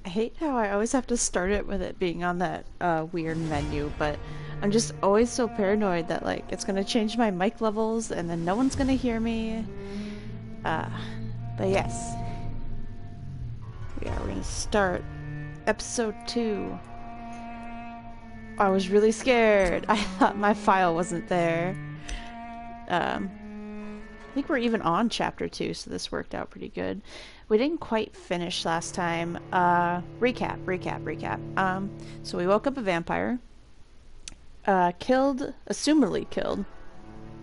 I hate how I always have to start it with it being on that weird menu, but I'm just always so paranoid that like it's gonna change my mic levels and then no one's gonna hear me. Uh, but yes, we're gonna start episode 2. I was really scared. I thought my file wasn't there. I think we're even on chapter 2, so this worked out pretty good. We didn't quite finish last time. Recap. So we woke up a vampire. Assumedly killed.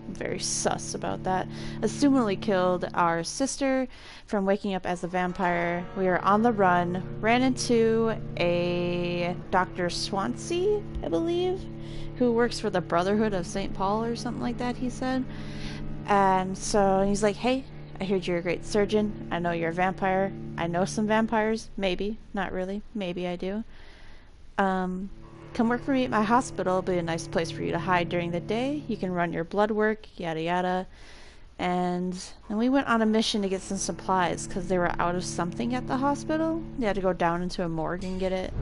I'm very sus about that. Assumedly killed our sister from waking up as a vampire. We were on the run. Ran into a Dr. Swansea, I believe, who works for the Brotherhood of St. Paul or something like that, he said. And so he's like, hey, I heard you're a great surgeon. I know you're a vampire. I know some vampires. Maybe. Not really. Maybe I do. Come work for me at my hospital. It'll be a nice place for you to hide during the day. You can run your blood work, yada yada. And then we went on a mission to get some supplies because they were out of something at the hospital. They had to go down into a morgue and get it.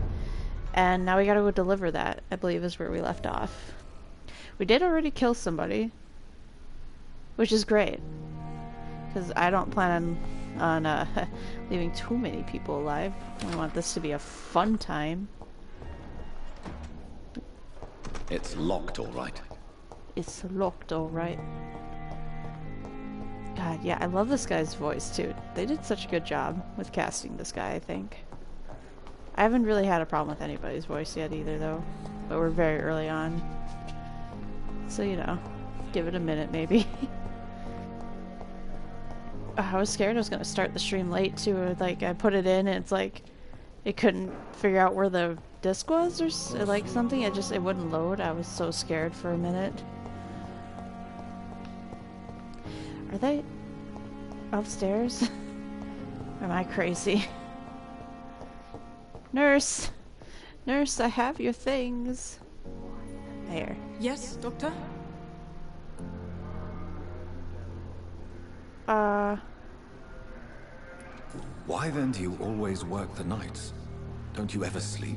And now we gotta go deliver that, I believe is where we left off. We did already kill somebody, which is great. Because I don't plan on leaving too many people alive. I want this to be a fun time. It's locked, all right. It's locked, all right. God, yeah, I love this guy's voice, too. They did such a good job with casting this guy, I think. I haven't really had a problem with anybody's voice yet either, though. But we're very early on. So, you know, give it a minute, maybe. I was scared I was going to start the stream late, too. Like, I put it in, and it's like, it couldn't figure out where the disc was, or like something. It wouldn't load. I was so scared for a minute. Are they upstairs? Or am I crazy? Nurse! Nurse, I have your things. There. Yes, Doctor? Why then do you always work the nights? Don't you ever sleep?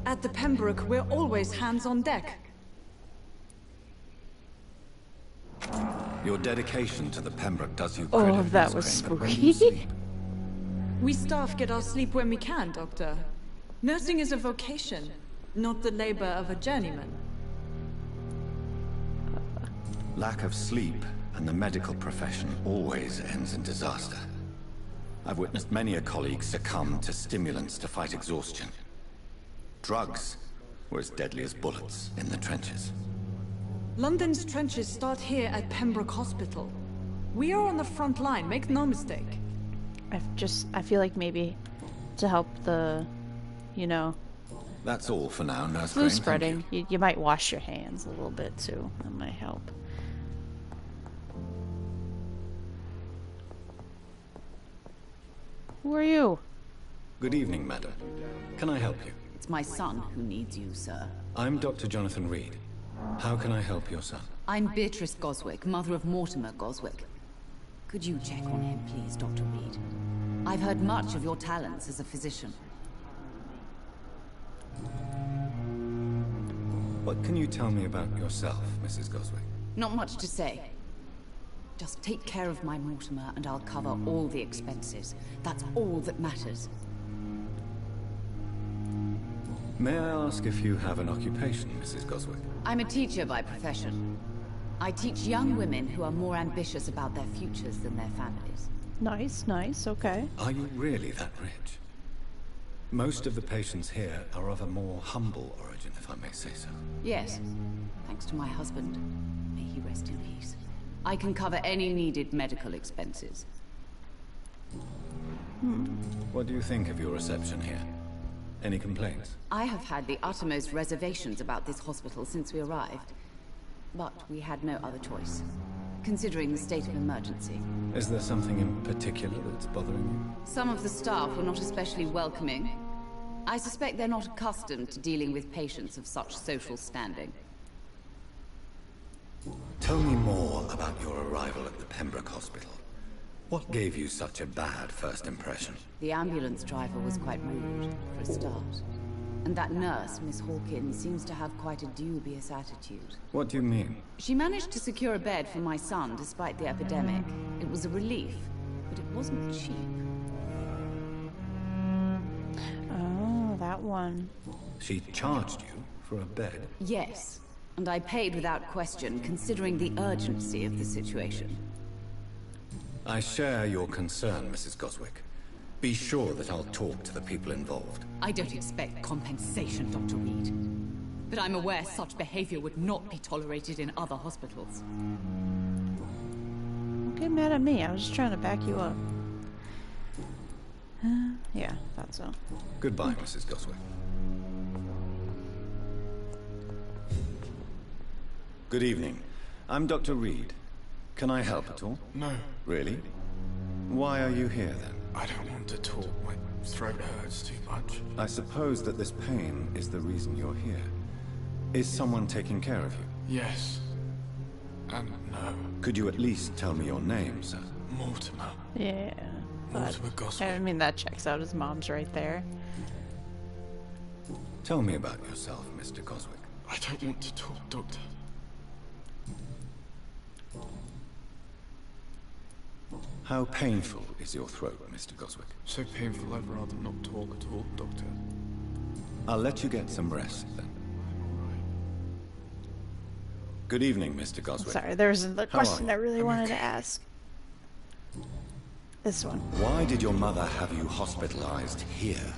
At the Pembroke, we're always hands on deck. Your dedication to the Pembroke does you credit. Oh, that Miss was Crane, but when you spooky. sleep, We staff get our sleep when we can, Doctor. Nursing is a vocation, not the labor of a journeyman. lack of sleep and the medical profession always ends in disaster. I've witnessed many a colleague succumb to stimulants to fight exhaustion. Drugs were as deadly as bullets in the trenches. London's trenches start here at Pembroke Hospital. We are on the front line, make no mistake. I feel like maybe to help the, you know, That's all for now, Nurse flu Crane, thank spreading, you. you might wash your hands a little bit too. That might help. Who are you? Good evening, madam. Can I help you? It's my son who needs you, sir. I'm Dr. Jonathan Reed. How can I help your son? I'm Beatrice Goswick, mother of Mortimer Goswick. Could you check on him, please, Dr. Reed? I've heard much of your talents as a physician. What can you tell me about yourself, Mrs. Goswick? Not much to say. Just take care of my Mortimer and I'll cover all the expenses. That's all that matters. May I ask if you have an occupation, Mrs. Goswick? I'm a teacher by profession. I teach young women who are more ambitious about their futures than their families. Nice, nice, okay. Are you really that rich? Most of the patients here are of a more humble origin, if I may say so. Yes, thanks to my husband. May he rest in peace. I can cover any needed medical expenses. What do you think of your reception here? Any complaints? I have had the uttermost reservations about this hospital since we arrived. But we had no other choice, considering the state of emergency. Is there something in particular that's bothering you? Some of the staff were not especially welcoming. I suspect they're not accustomed to dealing with patients of such social standing. Tell me more about your arrival at the Pembroke Hospital. What gave you such a bad first impression? The ambulance driver was quite rude, for a start. And that nurse, Miss Hawkins, seems to have quite a dubious attitude. What do you mean? She managed to secure a bed for my son despite the epidemic. It was a relief, but it wasn't cheap. Oh, that one. She charged you for a bed? Yes, and I paid without question, considering the urgency of the situation. I share your concern, Mrs. Goswick. Be sure that I'll talk to the people involved. I don't expect compensation, Dr. Reed. But I'm aware such behavior would not be tolerated in other hospitals. Don't get mad at me. I was just trying to back you up. Yeah, thought so. Goodbye, Mrs. Goswick. Good evening. I'm Dr. Reed. Can I help at all? No, Really? Why are you here then? I don't want to talk. My throat hurts too much. I suppose that this pain is the reason you're here. Is someone taking care of you? Yes. And no. Could you at least tell me your name, sir? Mortimer. Yeah. But, Mortimer Goswick. I mean, that checks out. His mom's right there. Tell me about yourself, Mr. Goswick. I don't want to talk, Doctor. How painful is your throat, Mr. Goswick? So painful I'd rather not talk at all, Doctor. I'll let you get some rest, then. Good evening, Mr. Goswick. Sorry, there was a question I really I'm wanted to okay. ask. This one. Why did your mother have you hospitalized here?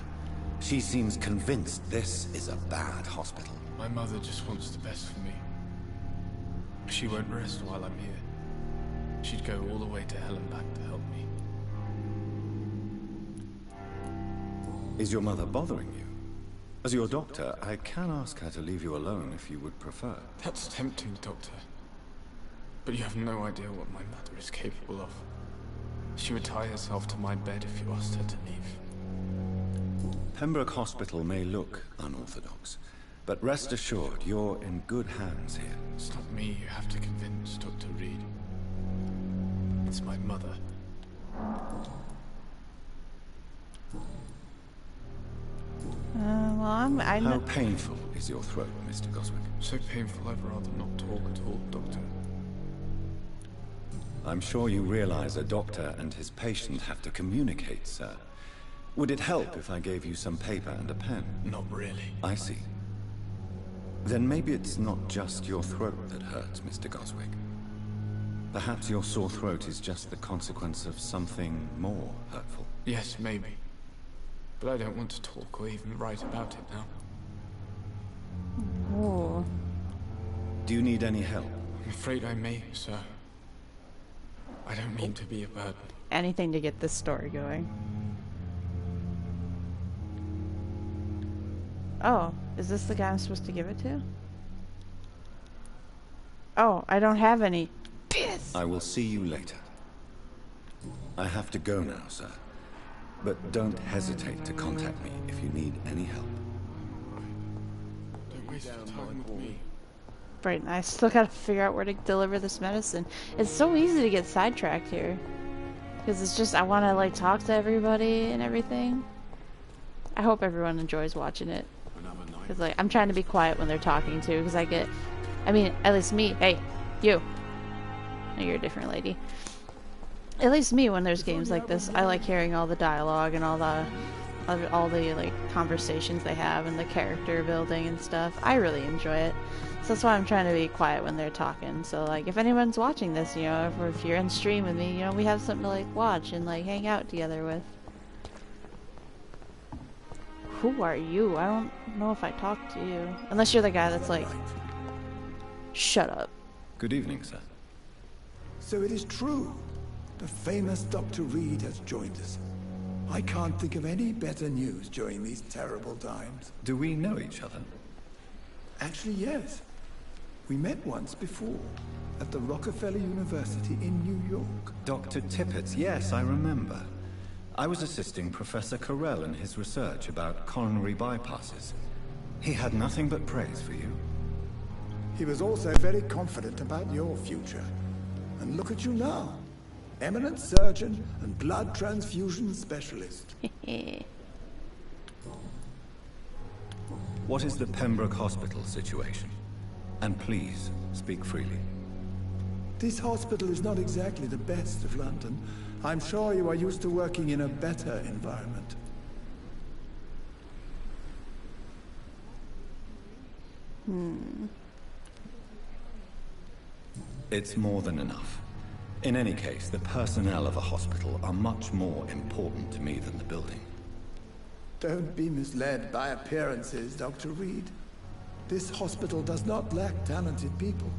She seems convinced this is a bad hospital. My mother just wants the best for me. She won't rest while I'm here. She'd go all the way to hell and back to help me. Is your mother bothering you? As your doctor, I can ask her to leave you alone if you would prefer. That's tempting, Doctor. But you have no idea what my mother is capable of. She would tie herself to my bed if you asked her to leave. Pembroke Hospital may look unorthodox, but rest assured, you're in good hands here. It's not me you have to convince, Dr. Reed. It's my mother. Well, I How know. painful is your throat, Mr. Goswick? So painful I'd rather not talk at all, Doctor. I'm sure you realize a doctor and his patient have to communicate, sir. Would it help if I gave you some paper and a pen? Not really. I see. Then maybe it's not just your throat that hurts, Mr. Goswick. Perhaps your sore throat is just the consequence of something more hurtful. Yes, maybe. But I don't want to talk or even write about it now. Oh. Do you need any help? I'm afraid I may, sir. I don't mean to be a burden. Anything to get this story going. Oh, is this the guy I'm supposed to give it to? Oh, I don't have any. Piss! I will see you later. I have to go now, sir. But don't hesitate to contact me if you need any help. Don't waste your time with me. Right, and I still gotta figure out where to deliver this medicine. It's so easy to get sidetracked here. Because it's just, I want to, like, talk to everybody and everything. I hope everyone enjoys watching it. Because, like, I'm trying to be quiet when they're talking, too. Because I get, I mean, at least me. Hey, you. No, you're a different lady. At least me, when there's games like this, I like hearing all the dialogue and all the like conversations they have and the character building and stuff. I really enjoy it. So that's why I'm trying to be quiet when they're talking. So like if anyone's watching this, you know, if you're in stream with me, you know, we have something to like watch and like hang out together with. Who are you? I don't know if I talked to you. Unless you're the guy that's like, shut up. Good evening, sir. So it is true. The famous Dr. Reed has joined us. I can't think of any better news during these terrible times. Do we know each other? Actually, yes. We met once before, at the Rockefeller University in New York. Dr. Tippett, yes, I remember. I was assisting Professor Carell in his research about coronary bypasses. He had nothing but praise for you. He was also very confident about your future. And look at you now. eminent surgeon and blood transfusion specialist. What is the Pembroke Hospital situation? And please, speak freely. This hospital is not exactly the best of London. I'm sure you are used to working in a better environment. It's more than enough. In any case, the personnel of a hospital are much more important to me than the building. Don't be misled by appearances, Dr. Reed. This hospital does not lack talented people.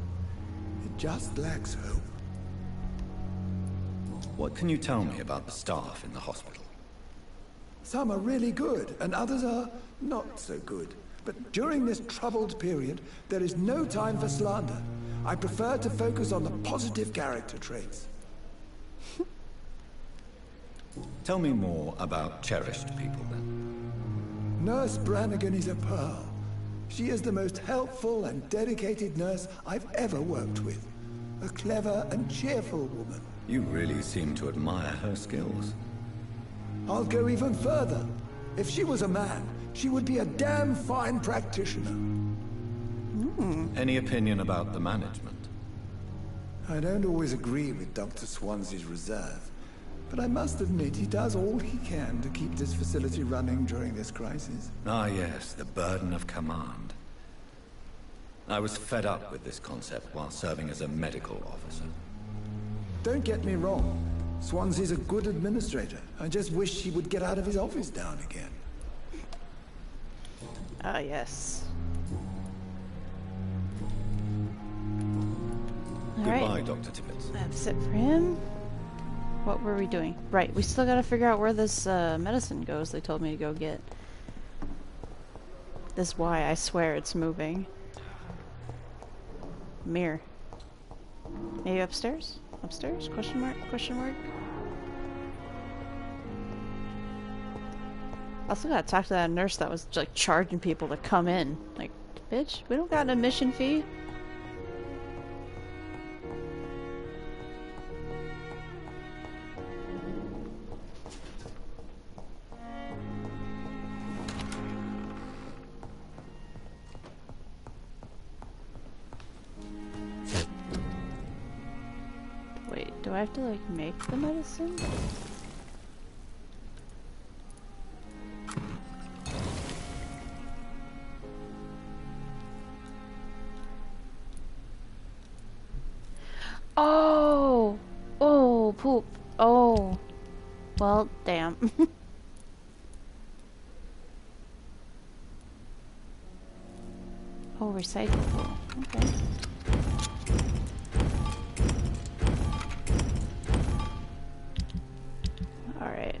It just lacks hope. What can you tell me about the staff in the hospital? Some are really good, and others are not so good. But during this troubled period, there is no time for slander. I prefer to focus on the positive character traits. Tell me more about cherished people, then. Nurse Brannigan is a pearl. She is the most helpful and dedicated nurse I've ever worked with. A clever and cheerful woman. You really seem to admire her skills. I'll go even further. If she was a man, she would be a damn fine practitioner. Any opinion about the management? I don't always agree with Dr. Swansea's reserve, but I must admit he does all he can to keep this facility running during this crisis. Ah yes, the burden of command. I was fed up with this concept while serving as a medical officer. Don't get me wrong. Swansea's a good administrator. I just wish he would get out of his office now and again. Ah, yes. Goodbye, Alright, Dr. Tibbets. that's it for him. What were we doing? Right, we still gotta figure out where this medicine goes they told me to go get. This is why I swear it's moving. Mirror. Maybe upstairs? Upstairs? Question mark? Question mark? I also gotta talk to that nurse that was like charging people to come in. Like, bitch, we don't got an admission fee. Wait, do I have to like make the medicine? Oh! Oh, poop. Oh. Well, damn. Oh, recyclable. Okay. Alright.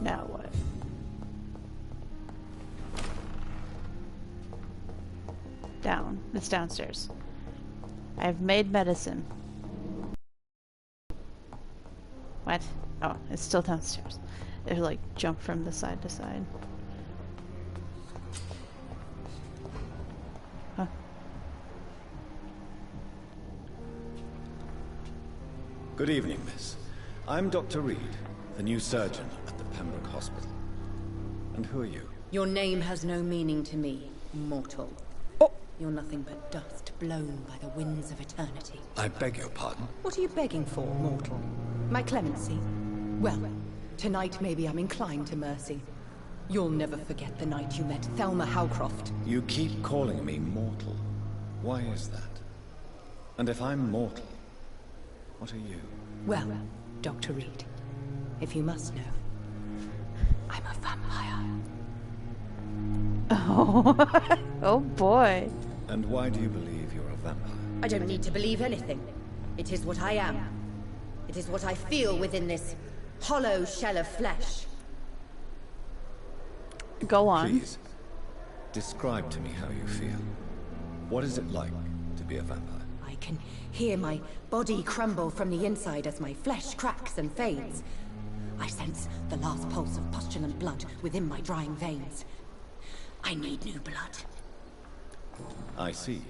Now what? Down. It's downstairs. I've made medicine. What? Oh, it's still downstairs. It like jump from the side to side. Huh. Good evening, miss. I'm Dr. Reed, the new surgeon at the Pembroke Hospital. And who are you? Your name has no meaning to me, mortal. You're nothing but dust blown by the winds of eternity. I beg your pardon? What are you begging for, mortal? My clemency? Well, tonight maybe I'm inclined to mercy. You'll never forget the night you met Thelma Howcroft. You keep calling me mortal. Why is that? And if I'm mortal, what are you? Well, Dr. Reed, if you must know, I'm a vampire. Oh. Oh boy. And why do you believe you're a vampire? I don't need to believe anything. It is what I am. It is what I feel within this hollow shell of flesh. Go on. Please, Describe to me how you feel. What is it like to be a vampire? I can hear my body crumble from the inside as my flesh cracks and fades. I sense the last pulse of postulant blood within my drying veins. I need new blood. I see.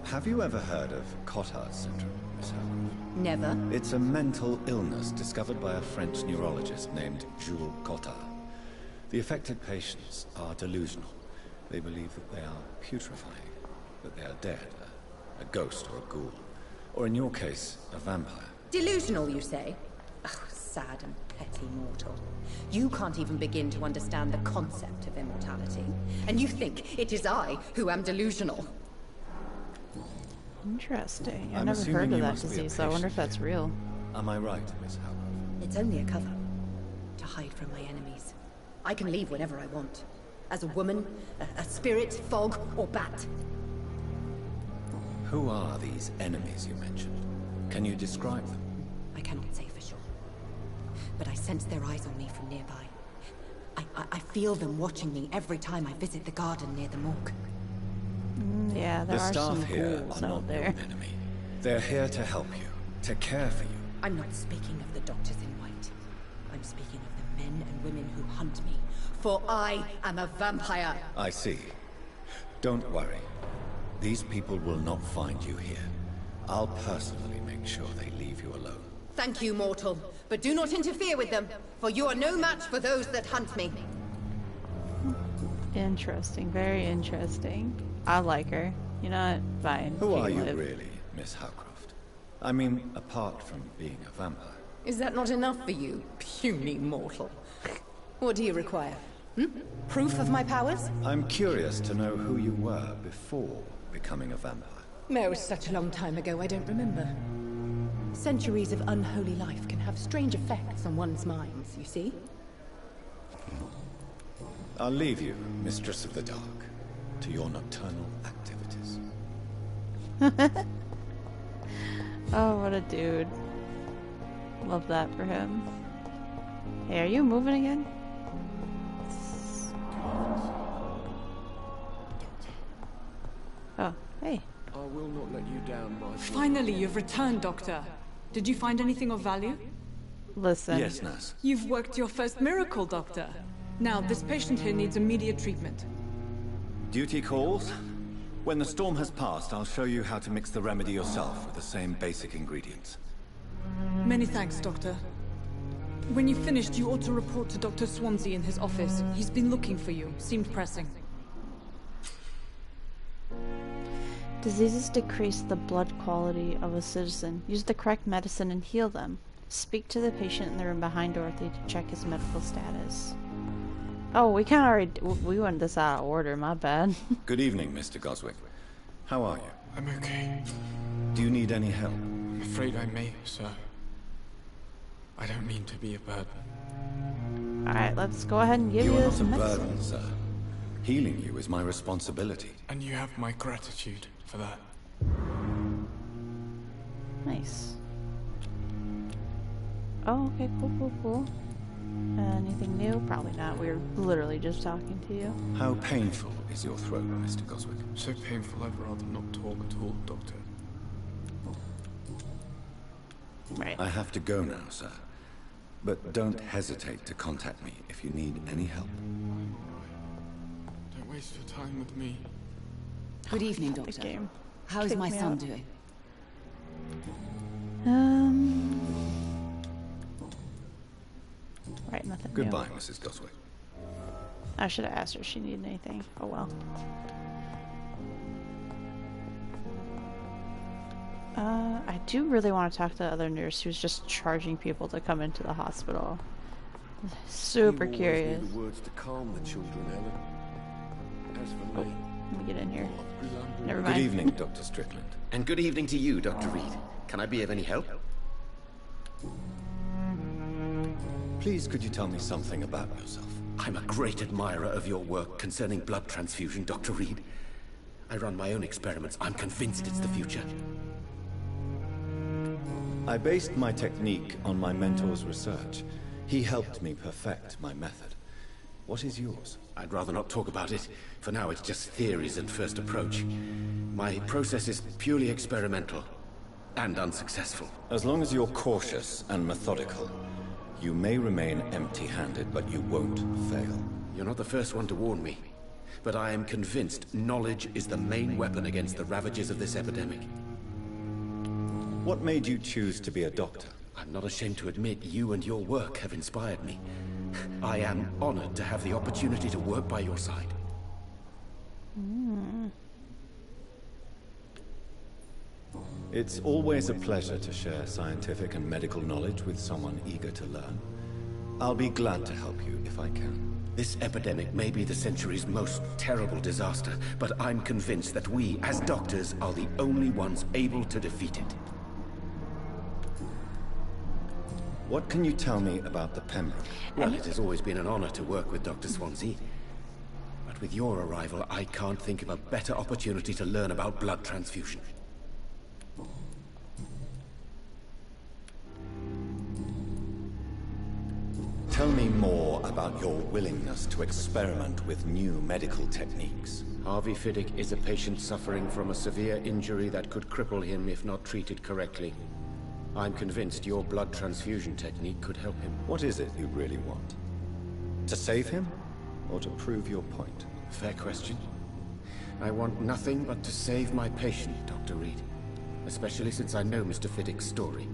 Have you ever heard of Cotard syndrome, Miss Howard? Never. It's a mental illness discovered by a French neurologist named Jules Cotard. The affected patients are delusional. They believe that they are putrefying, that they are dead, a ghost or a ghoul. Or in your case, a vampire. Delusional, you say? Oh, sad and petty mortal. You can't even begin to understand the concept of immortality. And you think it is I who am delusional. Interesting. I've I'm never assuming heard of you that must be a disease, so I wonder if patient that's here. real. Am I right, Miss Howard? It's only a cover. To hide from my enemies. I can leave whenever I want. As a woman, a spirit, fog, or bat. Who are these enemies you mentioned? Can you describe them? I cannot say for sure. But I sense their eyes on me from nearby. I feel them watching me every time I visit the garden near the morgue. Yeah, there The are some staff here ghouls are out not there. your enemy. They're here to help you, to care for you. I'm not speaking of the doctors in white. I'm speaking of the men and women who hunt me. For I am a vampire. I see. Don't worry. These people will not find you here. I'll personally make sure they leave you alone. Thank you, mortal. But do not interfere with them, for you are no match for those that hunt me. Interesting, very interesting. I like her. You know what? Fine. Who she are can you live. really, Miss Howcroft? I mean, apart from being a vampire. Is that not enough for you, puny mortal? What do you require? Proof of my powers? I'm curious to know who you were before becoming a vampire. No, such a long time ago, I don't remember. Centuries of unholy life can have strange effects on one's minds, you see? I'll leave you, Mistress of the Dark, to your nocturnal activities. Oh, what a dude. Love that for him. Hey, are you moving again? Oh, hey. I will not let you down, my Finally, you've returned, Doctor. Did you find anything of value? Listen. Yes, nurse. You've worked your first miracle, Doctor. Now, this patient here needs immediate treatment. Duty calls? When the storm has passed, I'll show you how to mix the remedy yourself with the same basic ingredients. Many thanks, Doctor. When you've finished, you ought to report to Dr. Swansea in his office. He's been looking for you. Seemed pressing. Diseases decrease the blood quality of a citizen. Use the correct medicine and heal them. Speak to the patient in the room behind Dorothy to check his medical status. Oh, we kind of already... We went this out of order, my bad. Good evening, Mr. Goswick. How are you? I'm okay. Do you need any help? I'm afraid I may, sir. I don't mean to be a burden. Alright, let's go ahead and give You you are not this a medicine. burden, sir. Healing you is my responsibility. And you have my gratitude for that. Nice. Oh, okay, cool. Anything new? Probably not. We were literally just talking to you. How painful is your throat, Mr. Goswick? So painful I'd rather not talk at all, Doctor. Right. I have to go now, sir. But don't hesitate to contact me if you need any help. Don't waste your time with me. Good evening, The Doctor. game. How's Kick my me son out. doing? Right, nothing new. Goodbye, Mrs. Goswick. I should have asked her if she needed anything. Oh well. I do really want to talk to the other nurse who's just charging people to come into the hospital. Super You always curious. knew the words to calm the children, Ellen. As for me, Let me get in here. London. Never Good mind. evening, Dr. Strickland. And good evening to you, Dr. Reed. Can I be of any help? Please, could you tell me something about yourself? I'm a great admirer of your work concerning blood transfusion, Dr. Reed. I run my own experiments. I'm convinced it's the future. I based my technique on my mentor's research. He helped me perfect my method. What is yours? I'd rather not talk about it. For now, it's just theories and first approach. My process is purely experimental and unsuccessful. As long as you're cautious and methodical, you may remain empty-handed, but you won't fail. You're not the first one to warn me, but I am convinced knowledge is the main weapon against the ravages of this epidemic. What made you choose to be a doctor? I'm not ashamed to admit you and your work have inspired me. I am honored to have the opportunity to work by your side. It's always a pleasure to share scientific and medical knowledge with someone eager to learn. I'll be glad to help you if I can. This epidemic may be the century's most terrible disaster, but I'm convinced that we, as doctors, are the only ones able to defeat it. What can you tell me about the Pembroke? Well, it has always been an honor to work with Dr. Swansea. But with your arrival, I can't think of a better opportunity to learn about blood transfusion. Tell me more about your willingness to experiment with new medical techniques. Harvey Fiddick is a patient suffering from a severe injury that could cripple him if not treated correctly. I'm convinced your blood transfusion technique could help him. What is it you really want? To save him, or to prove your point? Fair question. I want nothing but to save my patient, Dr. Reed. Especially since I know Mr. Fiddick's story.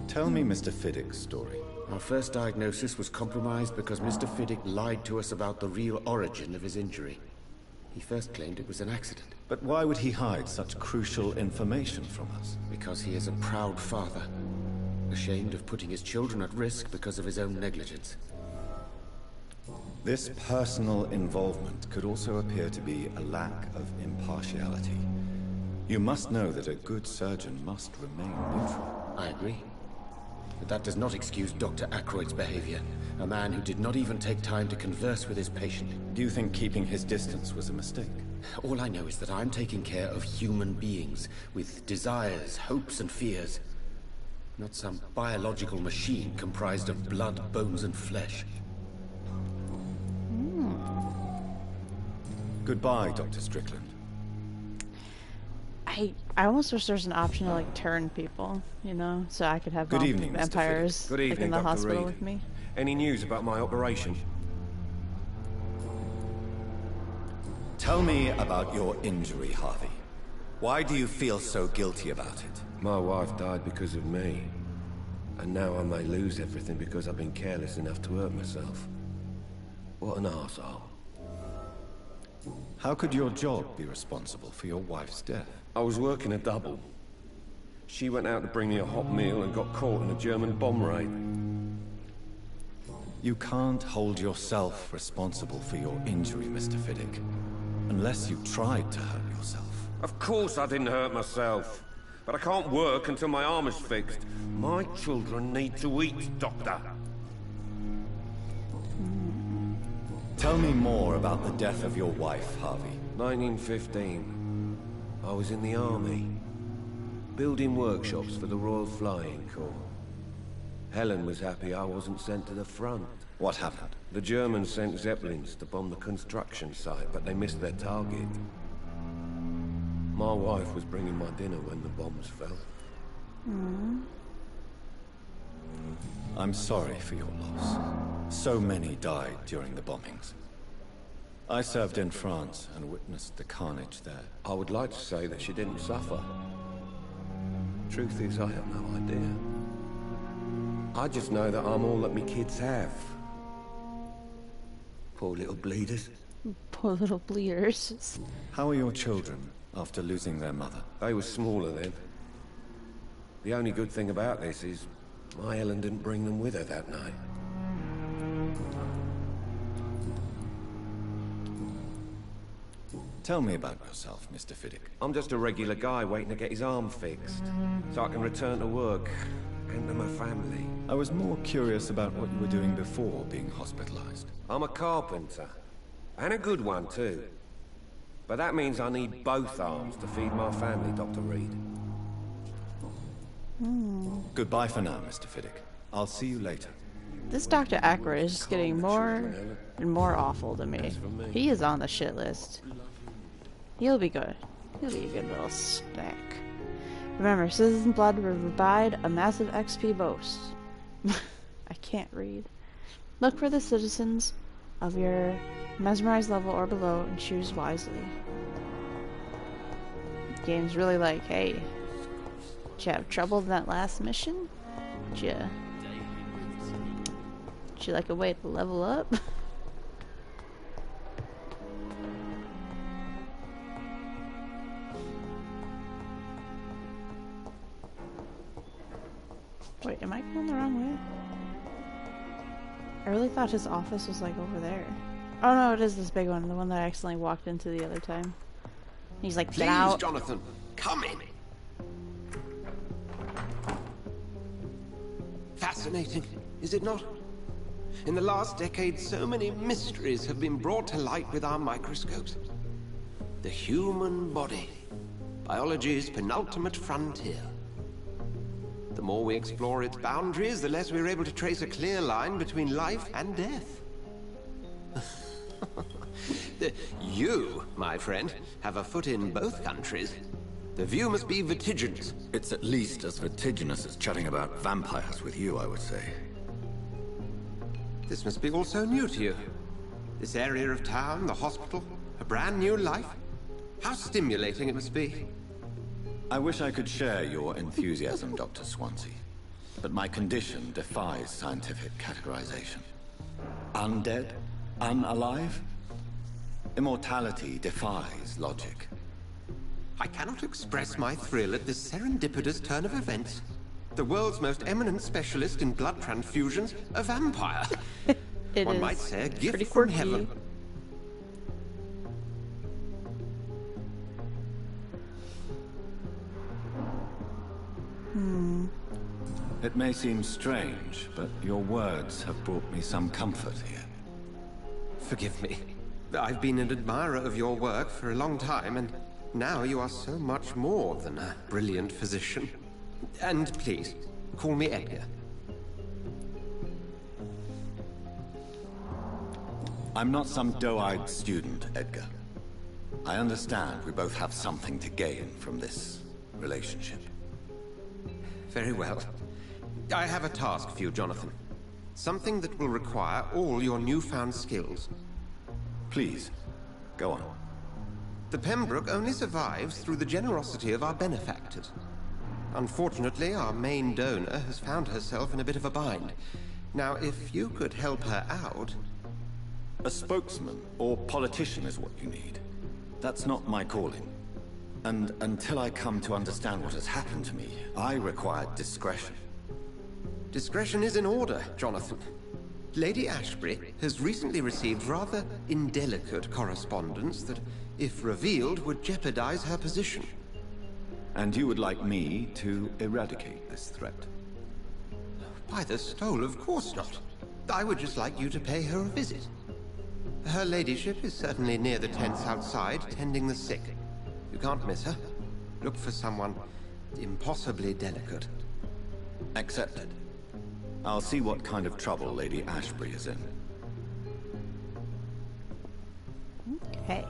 Tell me Mr. Fiddick's story. Our first diagnosis was compromised because Mr. Fiddick lied to us about the real origin of his injury. He first claimed it was an accident. But why would he hide such crucial information from us? Because he is a proud father, ashamed of putting his children at risk because of his own negligence. This personal involvement could also appear to be a lack of impartiality. You must know that a good surgeon must remain neutral. I agree. But that does not excuse Dr. Ackroyd's behavior. A man who did not even take time to converse with his patient. Do you think keeping his distance was a mistake? All I know is that I'm taking care of human beings with desires, hopes, and fears. Not some biological machine comprised of blood, bones, and flesh. Goodbye, Dr. Strickland. I almost wish there's an option to like turn people, you know, so I could have Good evening, Mr. vampires Good like, evening, in the Dr. hospital Reed. with me. Any news about my operation? Tell me about your injury, Harvey. Why do you feel so guilty about it? My wife died because of me. And now I may lose everything because I've been careless enough to hurt myself. What an arsehole. How could your job be responsible for your wife's death? I was working a double. She went out to bring me a hot meal and got caught in a German bomb raid. You can't hold yourself responsible for your injury, Mr. Fiddick. Unless you tried to hurt yourself. Of course I didn't hurt myself. But I can't work until my arm is fixed. My children need to eat, Doctor. Tell me more about the death of your wife, Harvey. 1915. I was in the army. Building workshops for the Royal Flying Corps. Helen was happy I wasn't sent to the front. What happened? The Germans sent Zeppelins to bomb the construction site, but they missed their target. My wife was bringing my dinner when the bombs fell. I'm sorry for your loss. So many died during the bombings. I served in France and witnessed the carnage there. I would like to say that she didn't suffer. Truth is, I have no idea. I just know that I'm all that me kids have. Poor little bleeders. Poor little bleeders. How are your children after losing their mother? They were smaller then. The only good thing about this is my Helen didn't bring them with her that night. Tell me about yourself, Mr. Fiddick. I'm just a regular guy waiting to get his arm fixed, so I can return to work and to my family. I was more curious about what you were doing before being hospitalized. I'm a carpenter, and a good one too. But that means I need both arms to feed my family, Dr. Reed. Goodbye for now, Mr. Fiddick. I'll see you later. This Dr. Ackroyd is just getting more and more awful to me. He is on the shit list. He'll be good. He'll be a good little snack. Remember, Citizen Blood will provide a massive XP boost. I can't read. Look for the citizens of your mesmerized level or below and choose wisely. The game's really like, hey, did you have trouble in that last mission? Did you like a way to level up? Wait, am I going the wrong way? I really thought his office was like over there. Oh no, it is this big one, the one that I accidentally walked into the other time. He's like, get out. Please, Jonathan, come in. Fascinating, is it not? In the last decade, so many mysteries have been brought to light with our microscopes. The human body, biology's penultimate frontier. The more we explore its boundaries, the less we're able to trace a clear line between life and death. You, my friend, have a foot in both countries. The view must be vertiginous. It's at least as vertiginous as chatting about vampires with you, I would say. This must be all so new to you. This area of town, the hospital, a brand new life. How stimulating it must be. I wish I could share your enthusiasm, Dr. Swansea. But my condition defies scientific categorization. Undead? Unalive? Immortality defies logic. I cannot express my thrill at this serendipitous turn of events. The world's most eminent specialist in blood transfusions, a vampire. One might say a gift from heaven. It may seem strange, but your words have brought me some comfort here. Forgive me. I've been an admirer of your work for a long time, and now you are so much more than a brilliant physician. And please, call me Edgar. I'm not some doe-eyed student, Edgar. I understand we both have something to gain from this relationship. Very well. I have a task for you, Jonathan. Something that will require all your newfound skills. Please, go on. The Pembroke only survives through the generosity of our benefactors. Unfortunately, our main donor has found herself in a bit of a bind. Now, if you could help her out... A spokesman or politician is what you need. That's not my calling. And until I come to understand what has happened to me, I require discretion. Discretion is in order, Jonathan. Lady Ashbury has recently received rather indelicate correspondence that, if revealed, would jeopardize her position. And you would like me to eradicate this threat? By the stole, of course not. I would just like you to pay her a visit. Her ladyship is certainly near the tents outside, tending the sick. You can't miss her. Look for someone impossibly delicate. Accepted. I'll see what kind of trouble Lady Ashbury is in. Okay.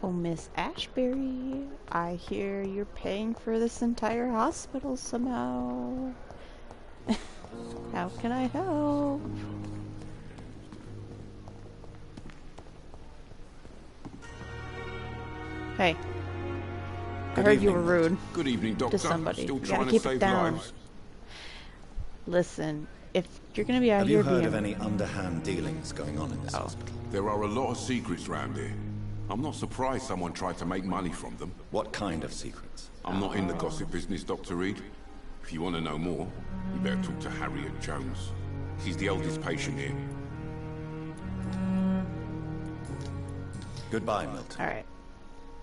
Oh, Miss Ashbury, I hear you're paying for this entire hospital somehow. How can I help? Hey. I heard you were rude. Good evening, Doctor. To somebody. Still You trying gotta to keep save it down. lives. Listen, if you're gonna be out Have here you heard being... of any underhand dealings going on in this hospital? There are a lot of secrets around here. I'm not surprised someone tried to make money from them. What kind of secrets? I'm not in the gossip business, Dr. Reed. If you want to know more, you better talk to Harriet Jones. She's the oldest patient here. Goodbye, Milton. Alright.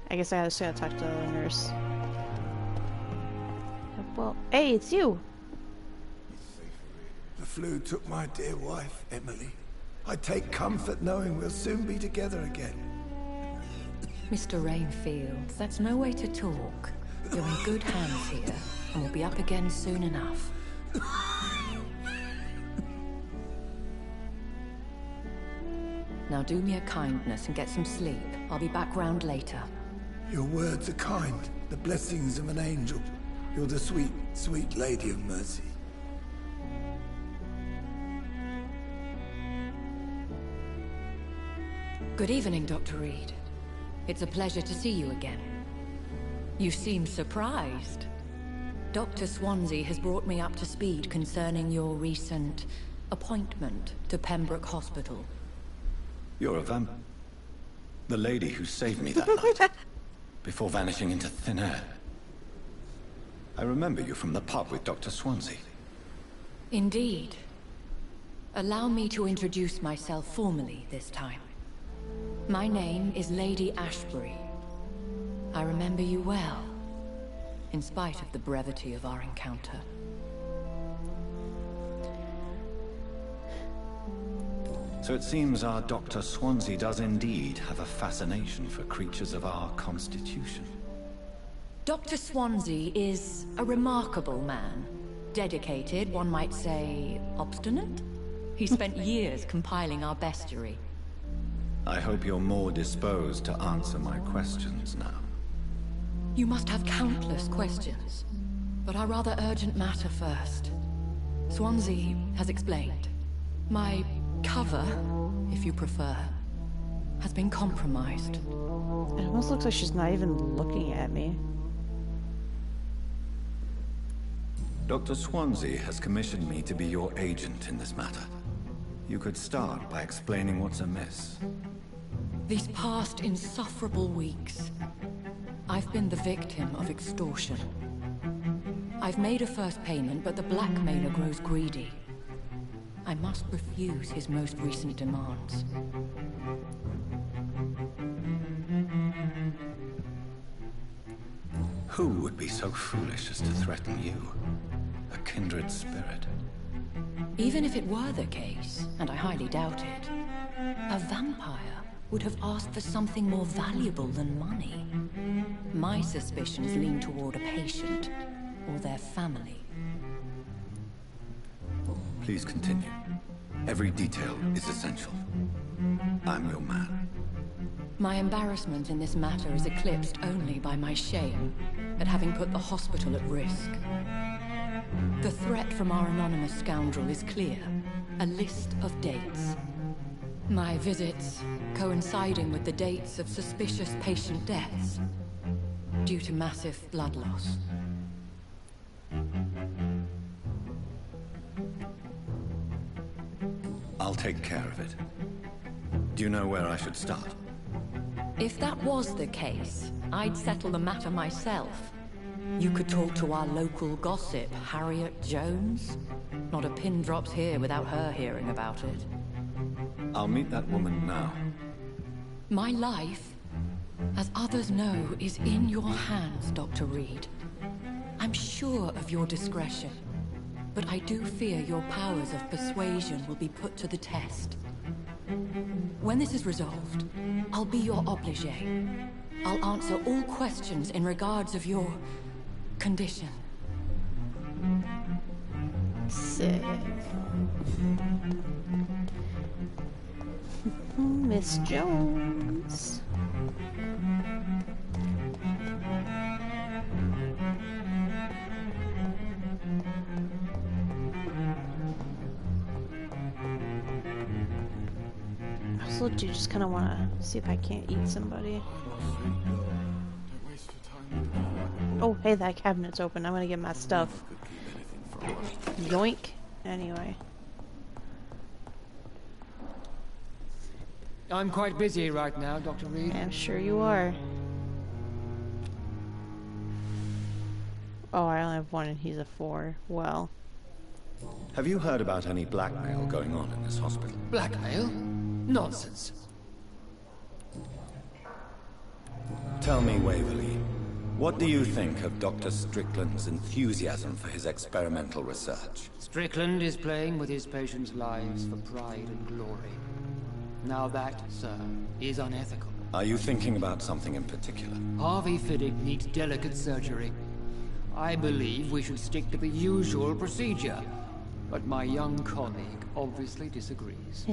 I guess I just gotta talk to the nurse. Well, hey, it's you! The flu took my dear wife, Emily. I take comfort knowing we'll soon be together again. Mr. Rainfield, that's no way to talk. You're in good hands here, and we'll be up again soon enough. Now do me a kindness and get some sleep. I'll be back round later. Your words are kind, the blessings of an angel. You're the sweet, sweet Lady of Mercy. Good evening, Dr. Reed. It's a pleasure to see you again. You seem surprised. Dr. Swansea has brought me up to speed concerning your recent appointment to Pembroke Hospital. You're a vamp... The lady who saved me that night, before vanishing into thin air. I remember you from the pub with Dr. Swansea. Indeed. Allow me to introduce myself formally this time. My name is Lady Ashbury. I remember you well, in spite of the brevity of our encounter. So it seems our Dr. Swansea does indeed have a fascination for creatures of our constitution. Dr. Swansea is a remarkable man. Dedicated, one might say, obstinate? He spent years compiling our bestiary. I hope you're more disposed to answer my questions now. You must have countless questions, but our rather urgent matter first. Swansea has explained. My cover, if you prefer, has been compromised. It almost looks like she's not even looking at me. Dr. Swansea has commissioned me to be your agent in this matter. You could start by explaining what's amiss. These past insufferable weeks, I've been the victim of extortion. I've made a first payment, but the blackmailer grows greedy. I must refuse his most recent demands. Who would be so foolish as to threaten you? A kindred spirit. Even if it were the case, and I highly doubt it, a vampire would have asked for something more valuable than money. My suspicions lean toward a patient, or their family. Please continue. Every detail is essential. I'm your man. My embarrassment in this matter is eclipsed only by my shame at having put the hospital at risk. The threat from our anonymous scoundrel is clear. A list of dates. My visits coinciding with the dates of suspicious patient deaths due to massive blood loss. I'll take care of it. Do you know where I should start? If that was the case, I'd settle the matter myself. You could talk to our local gossip, Harriet Jones. Not a pin drops here without her hearing about it. I'll meet that woman now. My life, as others know, is in your hands, Dr. Reed. I'm sure of your discretion, but I do fear your powers of persuasion will be put to the test. When this is resolved, I'll be your obligé. I'll answer all questions in regards of your condition. Sick. Miss Jones. I also do just kind of want to see if I can't eat somebody. Oh, hey, that cabinet's open. I'm gonna get my stuff. Yoink. Anyway. I'm quite busy right now, Dr. Reed. I'm sure you are. Oh, I only have one and he's a 4. Well. Have you heard about any blackmail going on in this hospital? Blackmail? Nonsense. Tell me, Waverly, what do you think of Dr. Strickland's enthusiasm for his experimental research? Strickland is playing with his patients' lives for pride and glory. Now that, sir, is unethical. Are you thinking about something in particular? Harvey Fiddick needs delicate surgery. I believe we should stick to the usual procedure. But my young colleague obviously disagrees.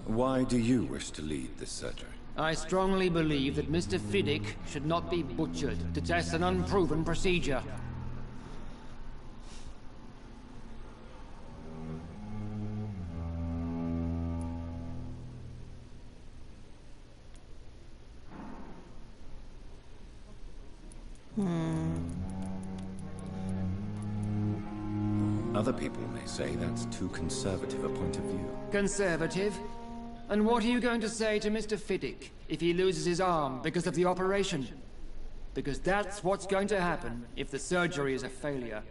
Why do you wish to lead this surgery? I strongly believe that Mr. Fiddick should not be butchered to test an unproven procedure. Other people may say that's too conservative a point of view. Conservative? And what are you going to say to Mr. Fiddick if he loses his arm because of the operation? Because that's what's going to happen if the surgery is a failure.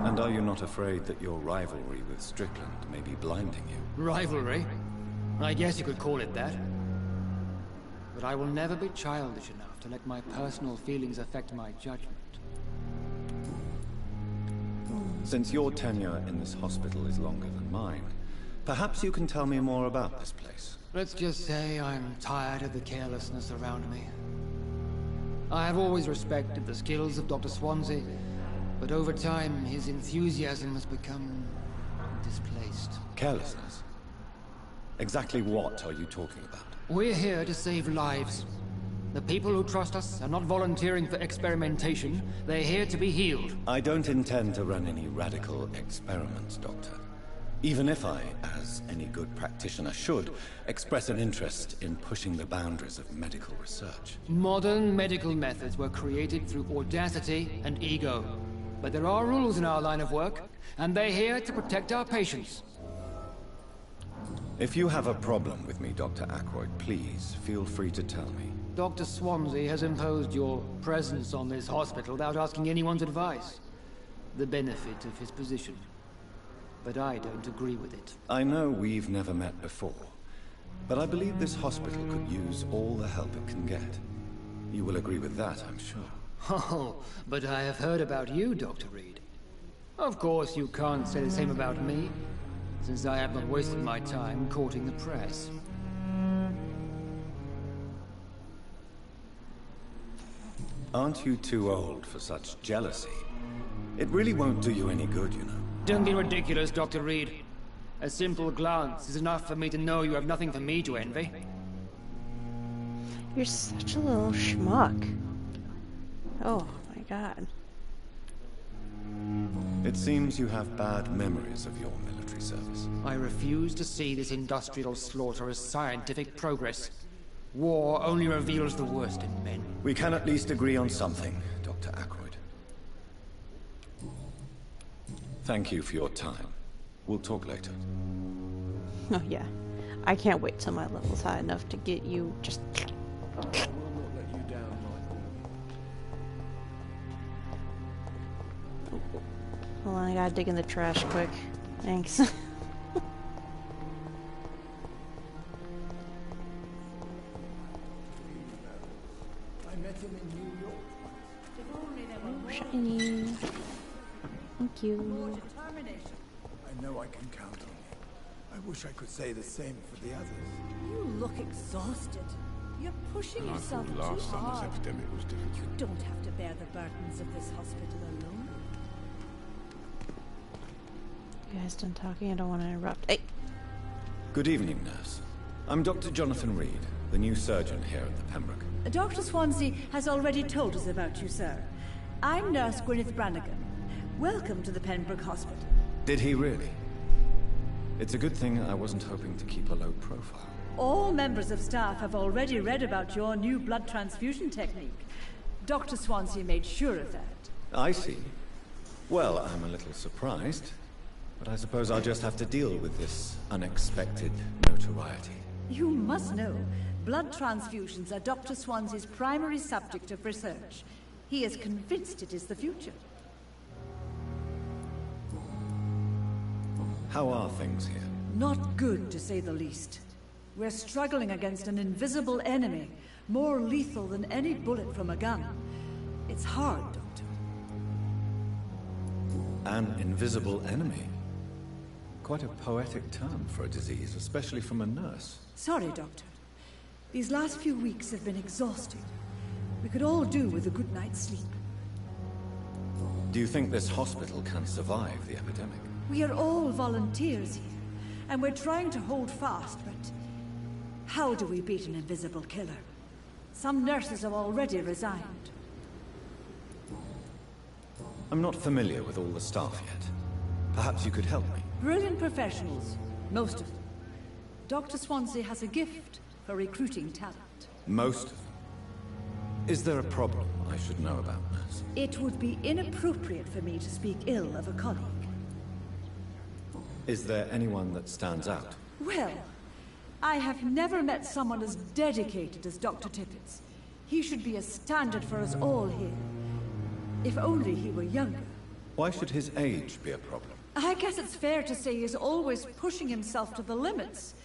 And are you not afraid that your rivalry with Strickland may be blinding you? Rivalry? I guess you could call it that. But I will never be childish enough to let my personal feelings affect my judgment. Since your tenure in this hospital is longer than mine, perhaps you can tell me more about this place. Let's just say I'm tired of the carelessness around me. I have always respected the skills of Dr. Swansea, but over time his enthusiasm has become displaced. Carelessness? Exactly what are you talking about? We're here to save lives. The people who trust us are not volunteering for experimentation. They're here to be healed. I don't intend to run any radical experiments, Doctor. Even if I, as any good practitioner should, express an interest in pushing the boundaries of medical research. Modern medical methods were created through audacity and ego. But there are rules in our line of work, and they're here to protect our patients. If you have a problem with me, Dr. Ackroyd, please feel free to tell me. Dr. Swansea has imposed your presence on this hospital without asking anyone's advice. The benefit of his position. But I don't agree with it. I know we've never met before, but I believe this hospital could use all the help it can get. You will agree with that, I'm sure. Oh, but I have heard about you, Dr. Reed. Of course, you can't say the same about me, since I have not wasted my time courting the press. Aren't you too old for such jealousy? It really won't do you any good, you know. Don't be ridiculous, Dr. Reed. A simple glance is enough for me to know you have nothing for me to envy. You're such a little schmuck. Oh my god. It seems you have bad memories of your military service. I refuse to see this industrial slaughter as scientific progress. War only reveals the worst in men. We can at least agree on something, Dr. Ackroyd. Thank you for your time. We'll talk later. Oh yeah. I can't wait till my level's high enough to get you just... Hold on, I gotta dig in the trash quick. Thanks. Oh, shiny. Thank you. I know I can count on you. I wish I could say the same for the others. You look exhausted. You're pushing And I yourself thought too last summer's hard. epidemic was difficult. You don't have to bear the burdens of this hospital alone. You guys done talking? I don't want to interrupt. Hey! Good evening, nurse. I'm Dr. Jonathan Reed, the new surgeon here at the Pembroke. Dr. Swansea has already told us about you, sir. I'm Nurse Gwyneth Brannigan. Welcome to the Pembroke Hospital. Did he really? It's a good thing I wasn't hoping to keep a low profile. All members of staff have already read about your new blood transfusion technique. Dr. Swansea made sure of that. I see. Well, I'm a little surprised, but I suppose I'll just have to deal with this unexpected notoriety. You must know, blood transfusions are Dr. Swansea's primary subject of research. He is convinced it is the future. How are things here? Not good, to say the least. We're struggling against an invisible enemy, more lethal than any bullet from a gun. It's hard, Doctor. An invisible enemy? Quite a poetic term for a disease, especially from a nurse. Sorry, Doctor. These last few weeks have been exhausting. We could all do with a good night's sleep. Do you think this hospital can survive the epidemic? We are all volunteers here, and we're trying to hold fast, but how do we beat an invisible killer? Some nurses have already resigned. I'm not familiar with all the staff yet. Perhaps you could help me. Brilliant professionals, most of them. Dr. Swansea has a gift for recruiting talent. Most of them. Is there a problem I should know about, nurse? It would be inappropriate for me to speak ill of a colleague. Is there anyone that stands out? Well, I have never met someone as dedicated as Dr. Tippets. He should be a standard for us all here. If only he were younger. Why should his age be a problem? I guess it's fair to say he's always pushing himself to the limits.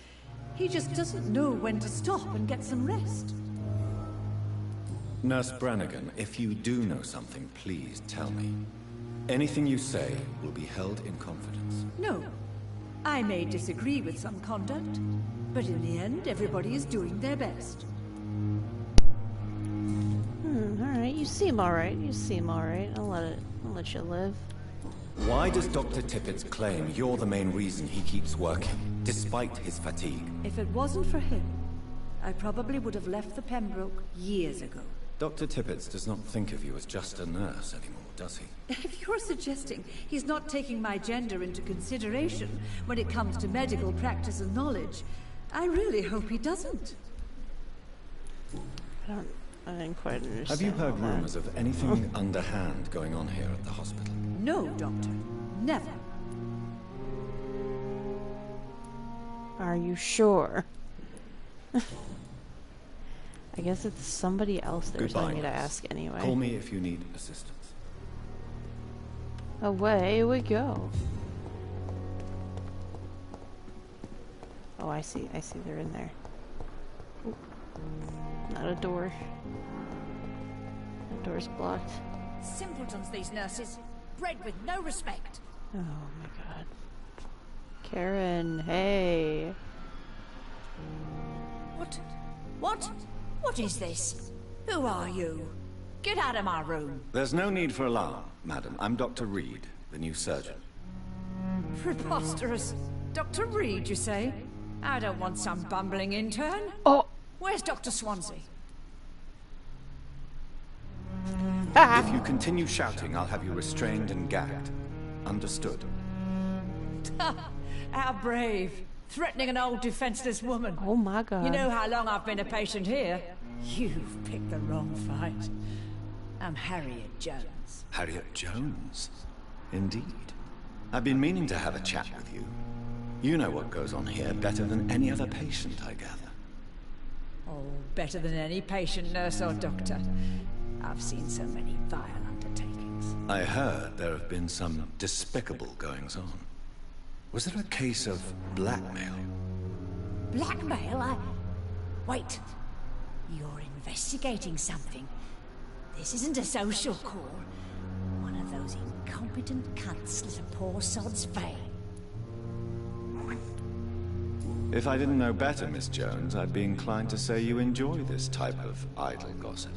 He just doesn't know when to stop and get some rest. Nurse Brannigan, if you do know something, please tell me. Anything you say will be held in confidence. No. I may disagree with some conduct, but in the end, everybody is doing their best. Alright, you seem alright. You seem alright. I'll let you live. Why does Dr. Tippets claim you're the main reason he keeps working, despite his fatigue? If it wasn't for him, I probably would have left the Pembroke years ago. Dr. Tippets does not think of you as just a nurse anymore, does he? If you're suggesting he's not taking my gender into consideration when it comes to medical practice and knowledge, I really hope he doesn't. I didn't quite understand. Have you heard all that. rumors of anything underhand going on here at the hospital? No, Doctor. Never. Are you sure? I guess it's somebody else they're telling me to ask anyway. Call me if you need assistance. Away we go. Oh, I see. I see. They're in there. Ooh. Not a door. The door's blocked. Simpletons, these nurses. Bred with no respect. Oh my god. Karen, hey. What? What? What is this? Who are you? Get out of my room. There's no need for alarm, madam. I'm Dr. Reed, the new surgeon. Preposterous. Dr. Reed, you say? I don't want some bumbling intern. Oh! Where's Dr. Swansea? If you continue shouting, I'll have you restrained and gagged. Understood? How brave. Threatening an old defenseless woman. Oh my god. You know how long I've been a patient here? You've picked the wrong fight. I'm Harriet Jones. Harriet Jones? Indeed. I've been meaning to have a chat with you. You know what goes on here better than any other patient, I gather. Oh, better than any patient, nurse or doctor. I've seen so many vile undertakings. I heard there have been some despicable goings-on. Was there a case of blackmail? Blackmail? Wait. You're investigating something. This isn't a social call. One of those incompetent cunts slit a poor sod's vein. If I didn't know better, Miss Jones, I'd be inclined to say you enjoy this type of idle gossip.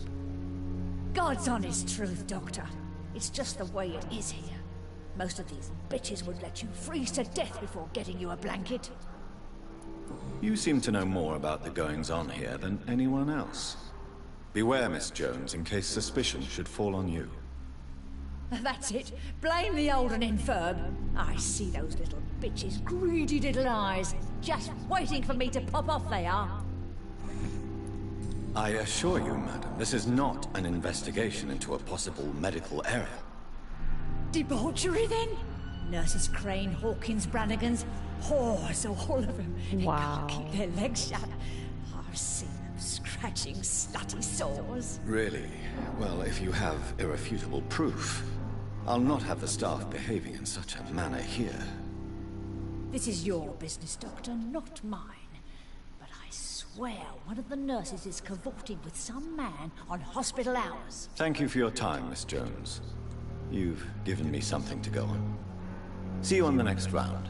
God's honest truth, Doctor. It's just the way it is here. Most of these bitches would let you freeze to death before getting you a blanket. You seem to know more about the goings-on here than anyone else. Beware, Miss Jones, in case suspicion should fall on you. That's it. Blame the old and infirm. I see those little bitches' greedy little eyes. Just waiting for me to pop off they are. I assure you, madam, this is not an investigation into a possible medical error. Debauchery, then? Nurses Crane, Hawkins, Brannigans, whores, all of them. Wow. They can't keep their legs shut. I've seen them scratching slutty sores. Really? Well, if you have irrefutable proof, I'll not have the staff behaving in such a manner here. This is your business, Doctor, not mine. But I swear one of the nurses is cavorting with some man on hospital hours. Thank you for your time, Miss Jones. You've given me something to go on. See you on the next round.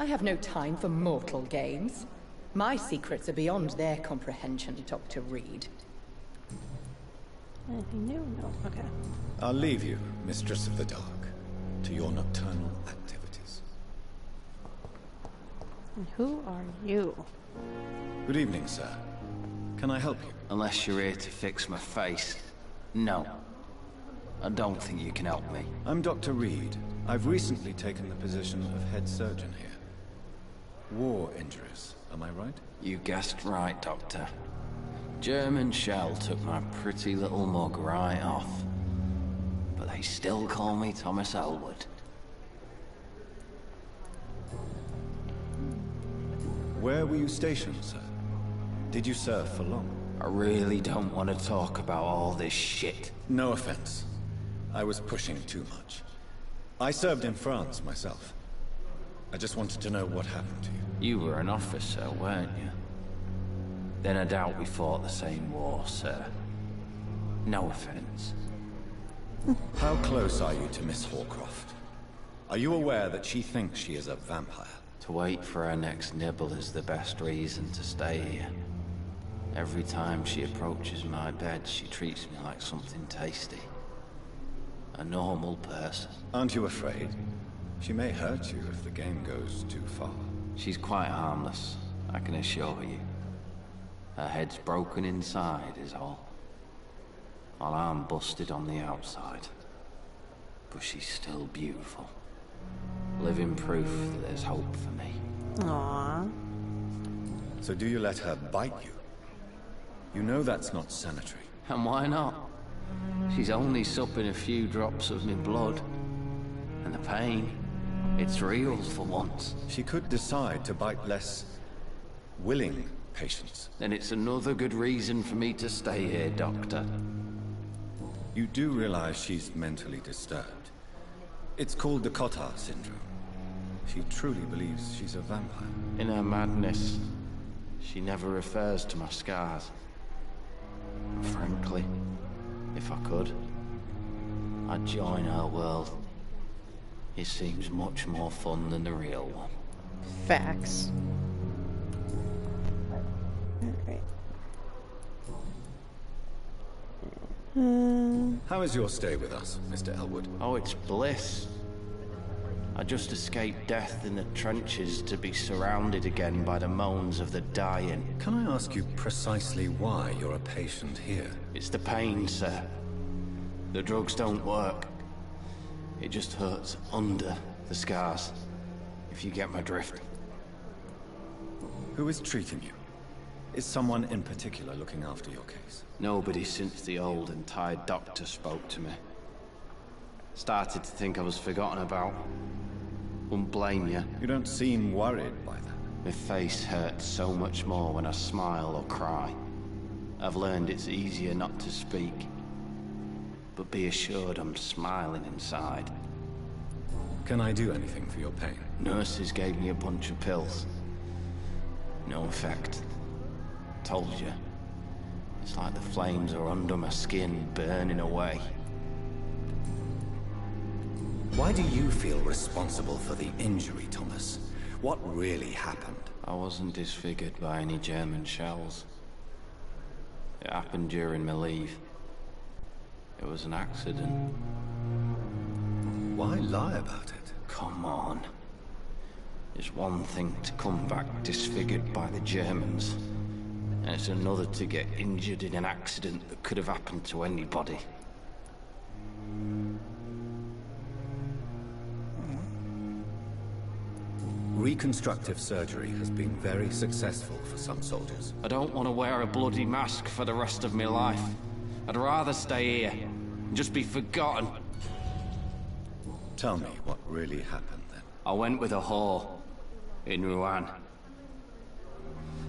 I have no time for mortal games. My secrets are beyond their comprehension, Dr. Reed. Anything new? No. Okay. I'll leave you, Mistress of the Dark, to your nocturnal activities. And who are you? Good evening, sir. Can I help you? Unless you're here to fix my face. No. I don't think you can help me. I'm Dr. Reed. I've recently taken the position of head surgeon here. War injuries, am I right? You guessed right, Doctor. German shell took my pretty little mug right off. But they still call me Thomas Elwood. Where were you stationed, sir? Did you serve for long? I really don't want to talk about all this shit. No offense. I was pushing too much. I served in France myself. I just wanted to know what happened to you. You were an officer, weren't you? Then I doubt we fought the same war, sir. No offense. How close are you to Miss Horcroft? Are you aware that she thinks she is a vampire? To wait for her next nibble is the best reason to stay here. Every time she approaches my bed, she treats me like something tasty. A normal person. Aren't you afraid? She may hurt you if the game goes too far. She's quite harmless, I can assure you. Her head's broken inside is all. While I'm busted on the outside. But she's still beautiful. Living proof that there's hope for me. Aww. So do you let her bite you? You know that's not sanitary. And why not? She's only supping a few drops of my blood. And the pain, it's real for once. She could decide to bite less willing patients. Then it's another good reason for me to stay here, Doctor. You do realize she's mentally disturbed. It's called the Cotard syndrome. She truly believes she's a vampire. In her madness, she never refers to my scars. Frankly, if I could, I'd join her world. It seems much more fun than the real one. Facts. Alright. How is your stay with us, Mr. Elwood? Oh, it's bliss. I just escaped death in the trenches to be surrounded again by the moans of the dying. Can I ask you precisely why you're a patient here? It's the pain, sir. The drugs don't work. It just hurts under the scars, if you get my drift. Who is treating you? Is someone in particular looking after your case? Nobody since the old and tired doctor spoke to me. Started to think I was forgotten about. Wouldn't blame you. You don't seem worried by that. My face hurts so much more when I smile or cry. I've learned it's easier not to speak. But be assured I'm smiling inside. Can I do anything for your pain? Nurses gave me a bunch of pills. No effect. Told you. It's like the flames are under my skin, burning away. Why do you feel responsible for the injury, Thomas? What really happened? I wasn't disfigured by any German shells. It happened during my leave. It was an accident. Why lie about it? Come on. It's one thing to come back disfigured by the Germans, and it's another to get injured in an accident that could have happened to anybody. Reconstructive surgery has been very successful for some soldiers. I don't want to wear a bloody mask for the rest of my life. I'd rather stay here and just be forgotten. Tell me what really happened then. I went with a whore in Rouen.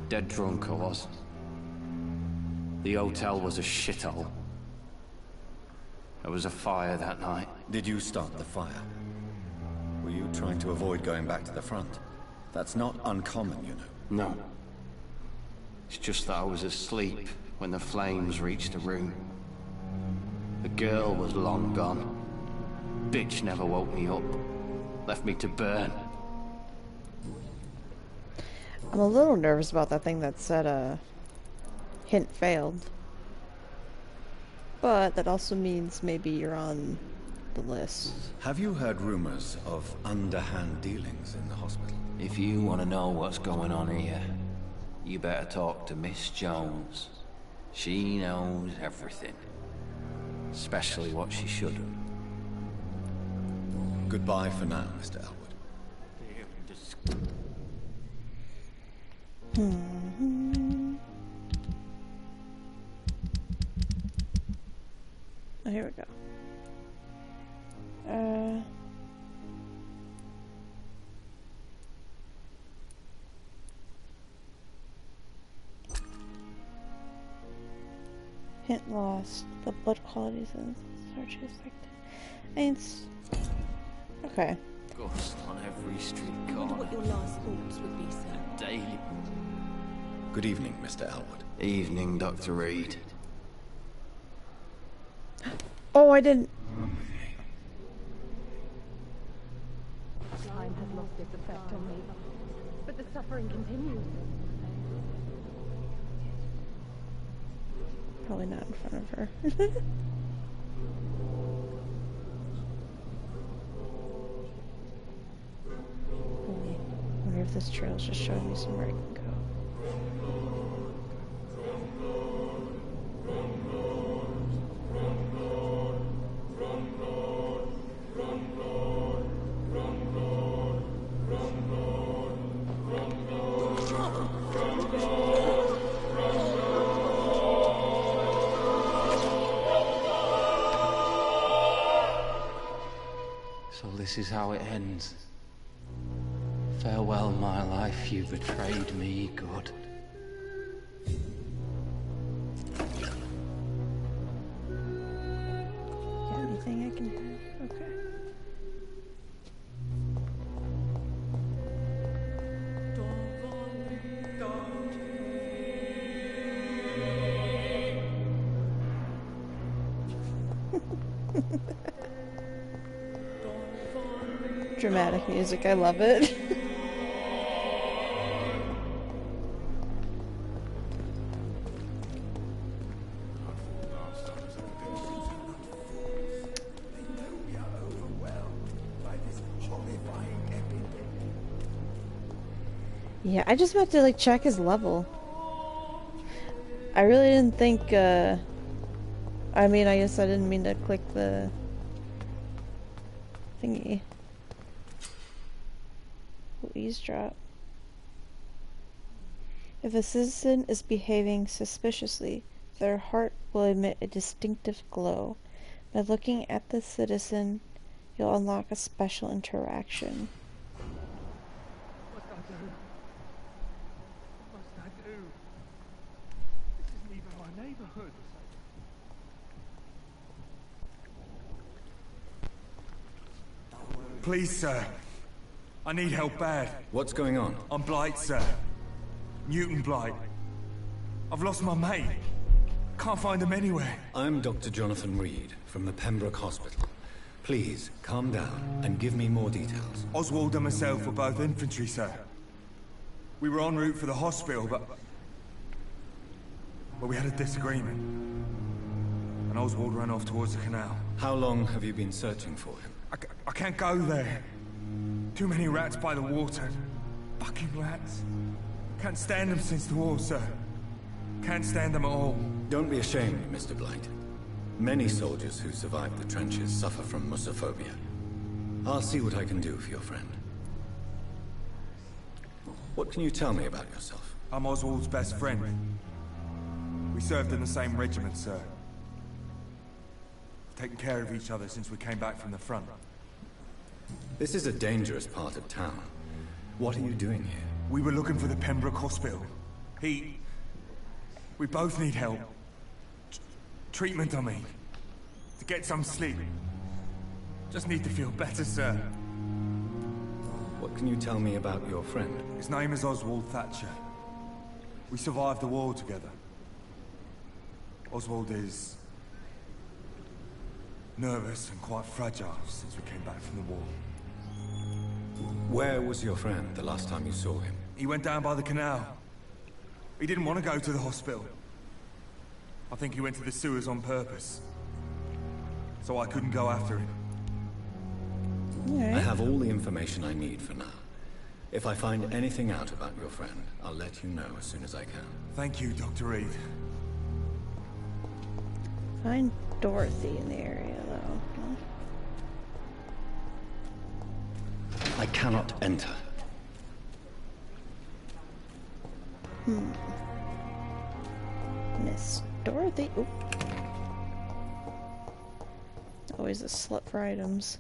Dead drunk I was. The hotel was a shithole. There was a fire that night. Did you start the fire? Were you trying to avoid going back to the front? That's not uncommon, you know. No. It's just that I was asleep when the flames reached the room. The girl was long gone. Bitch never woke me up. Left me to burn. I'm a little nervous about that thing that said, hint failed. But that also means maybe you're on the list. Have you heard rumors of underhand dealings in the hospital? If you want to know what's going on here, you better talk to Miss Jones. She knows everything. Especially what she shouldn't. Goodbye for now, Mr. Elwood. Oh, here we go. Hint lost. The blood quality is starchy affected. Okay. Ghost on every street I corner. wonder what your last thoughts would be, sir. Daily. Good evening, Mr. Elwood. Evening, Dr. Reed. Oh, I didn't. Time has lost its effect on me, but the suffering continues. Probably not in front of her. I wonder if this trail's just showing me somewhere I can go. So this is how it ends. Farewell, my life, you betrayed me, good. Got anything I can have? Okay. Dramatic music, I love it. Yeah, I just meant to like check his level. I really didn't think, I mean, I guess I didn't mean to click the thingy. Ooh, eavesdrop. If a citizen is behaving suspiciously, their heart will emit a distinctive glow. By looking at the citizen, you'll unlock a special interaction. What must I do? What must I do? This isn't even my neighborhood. Please, sir. I need help bad. What's going on? I'm Blight, sir. Newton Blight. I've lost my mate. Can't find him anywhere. I'm Dr. Jonathan Reed from the Pembroke Hospital. Please, calm down and give me more details. Oswald and myself were both infantry, sir. We were en route for the hospital, but we had a disagreement. And Oswald ran off towards the canal. How long have you been searching for him? I can't go there. Too many rats by the water. Fucking rats. Can't stand them since the war, sir. Can't stand them at all. Don't be ashamed, Mr. Blight. Many soldiers who survive the trenches suffer from musophobia. I'll see what I can do for your friend. What can you tell me about yourself? I'm Oswald's best friend. We served in the same regiment, sir. We've taken care of each other since we came back from the front. This is a dangerous part of town. What are you doing here? We were looking for the Pembroke Hospital. We both need help. Treatment, I mean. To get some sleep. Just need to feel better, sir. What can you tell me about your friend? His name is Oswald Thatcher. We survived the war together. Oswald is nervous and quite fragile since we came back from the war. Where was your friend the last time you saw him? He went down by the canal. He didn't want to go to the hospital. I think he went to the sewers on purpose. So I couldn't go after him. I have all the information I need for now. If I find anything out about your friend, I'll let you know as soon as I can. Thank you, Dr. Reed. Find Dorothy in the area, though. I cannot enter. Miss Dorothy. Oop. Always a slut for items.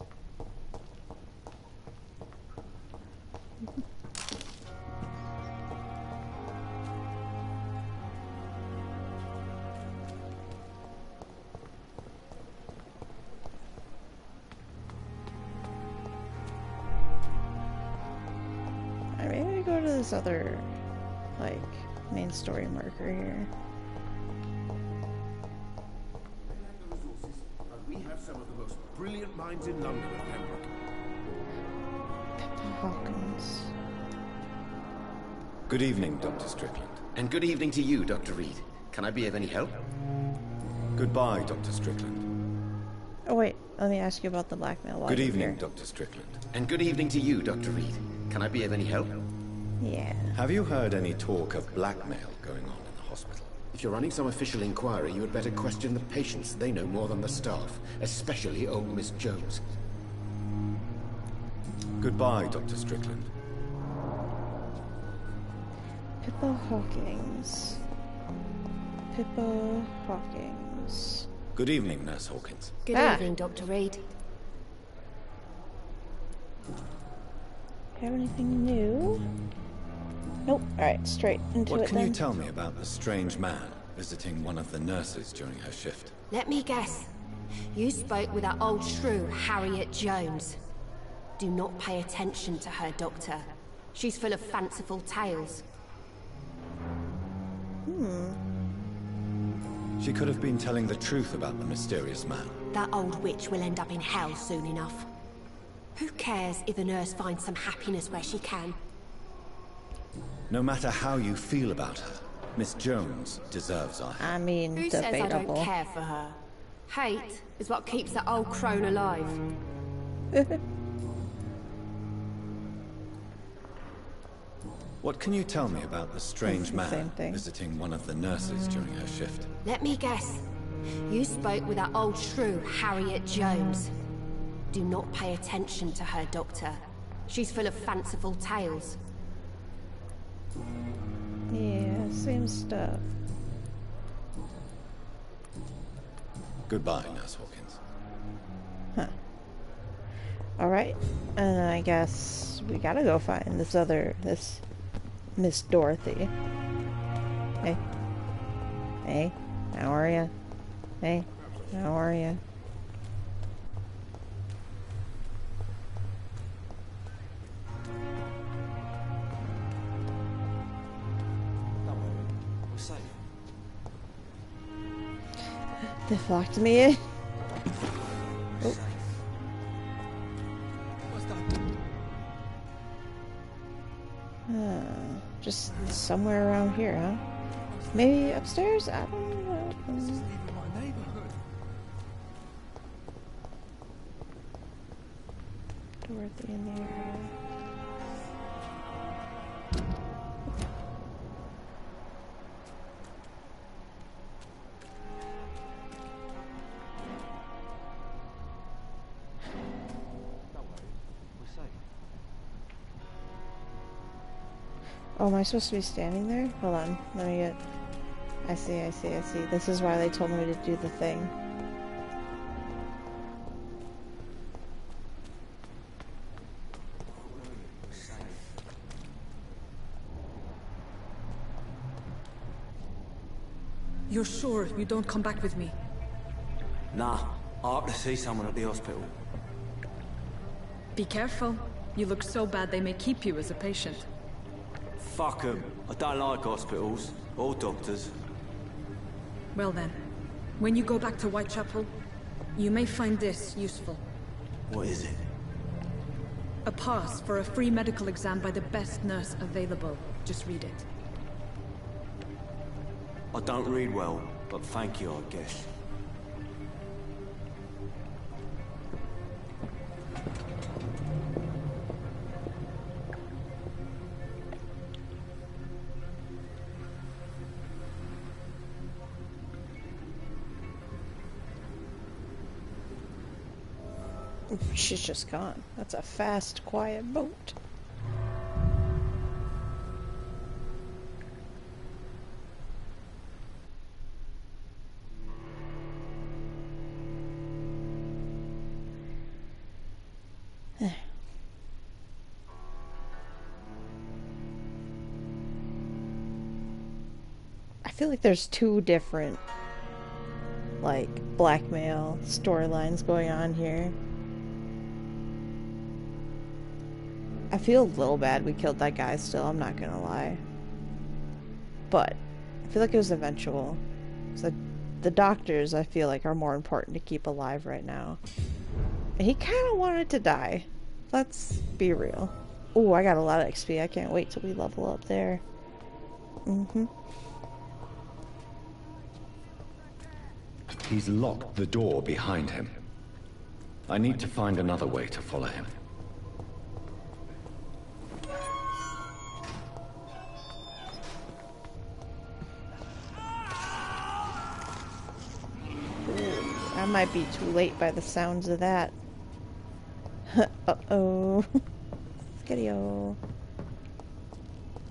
Maybe I go to this other, like, main story marker here. We have some of the most brilliant minds in London at Pembroke. Hawkins. Good evening, Dr. Strickland. And good evening to you, Dr. Reed. Can I be of any help? Goodbye, Dr. Strickland. Oh wait, let me ask you about the blackmail while Good you're evening, here. Dr. Strickland. And good evening to you, Dr. Reed. Can I be of any help? Yeah. Have you heard any talk of blackmail going on in the hospital? If you're running some official inquiry, you had better question the patients. They know more than the staff, especially old Miss Jones. Goodbye, Dr. Strickland. Pippa Hawkins. Pippa Hawkins. Good evening, Nurse Hawkins. Good evening, Dr. Reed. Have anything new? Nope. Alright, straight into What it can then. you tell me about the strange man visiting one of the nurses during her shift? Let me guess. You spoke with that old shrew, Harriet Jones. Do not pay attention to her, Doctor. She's full of fanciful tales. She could have been telling the truth about the mysterious man. That old witch will end up in hell soon enough. Who cares if a nurse finds some happiness where she can? No matter how you feel about her, Miss Jones deserves our help. I mean, Who says I don't care for her? Hate is what keeps that old crone alive. What can you tell me about the strange That's the same man thing. visiting one of the nurses during her shift? Let me guess. You spoke with that old shrew, Harriet Jones. Do not pay attention to her, Doctor. She's full of fanciful tales. Yeah, same stuff. Goodbye, Nurse Hawkins. Huh. Alright, and I guess we gotta go find this Miss Dorothy. Hey. Hey, how are ya? Hey, how are ya? They flocked me in. Oh. Just somewhere around here, huh? Maybe upstairs? I don't know. Dorothy in the area. Oh, am I supposed to be standing there? Hold on, let me get... I see. This is why they told me to do the thing. You're sure you don't come back with me? Nah, I have to see someone at the hospital. Be careful. You look so bad they may keep you as a patient. Fuck 'em. I don't like hospitals. Or doctors. Well then, when you go back to Whitechapel, you may find this useful. What is it? A pass for a free medical exam by the best nurse available. Just read it. I don't read well, but thank you, I guess. She's just gone. That's a fast, quiet boat. I feel like there's two different, like, blackmail storylines going on here. I feel a little bad we killed that guy still, I'm not gonna lie. But I feel like it was eventual. So the doctors, I feel like, are more important to keep alive right now. And he kind of wanted to die. Let's be real. Ooh, I got a lot of XP. I can't wait till we level up there. He's locked the door behind him. I need to find another way to follow him. I might be too late by the sounds of that. Uh-oh. Skiddy-o.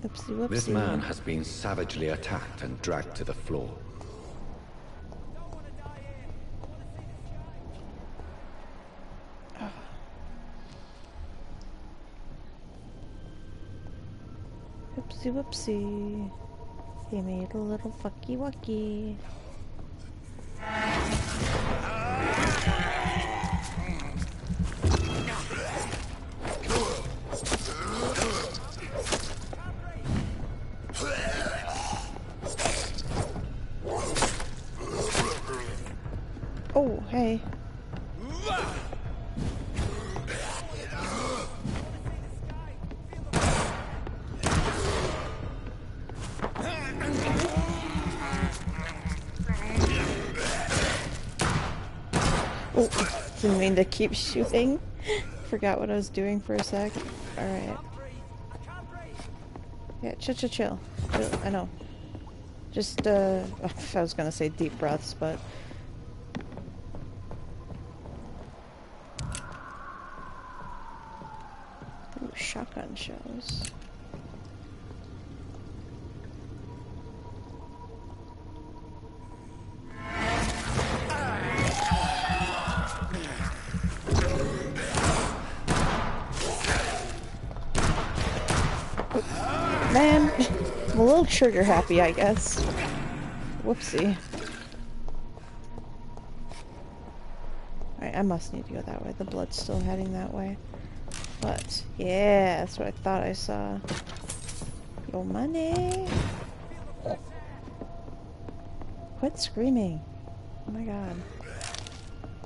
Oopsie whoopsie. This man has been savagely attacked and dragged to the floor. Oopsie whoopsie. He made a little fucky wucky. Oh, hey. Oh, didn't mean to keep shooting. Forgot what I was doing for a sec. Alright. Yeah, chill. I know. Just, I was gonna say deep breaths, but... Ooh, shotgun shells. Man, I'm a little trigger happy, I guess. Whoopsie. Alright, I must need to go that way. The blood's still heading that way. But, yeah, that's what I thought I saw. Yo, money! Quit screaming. Oh my god.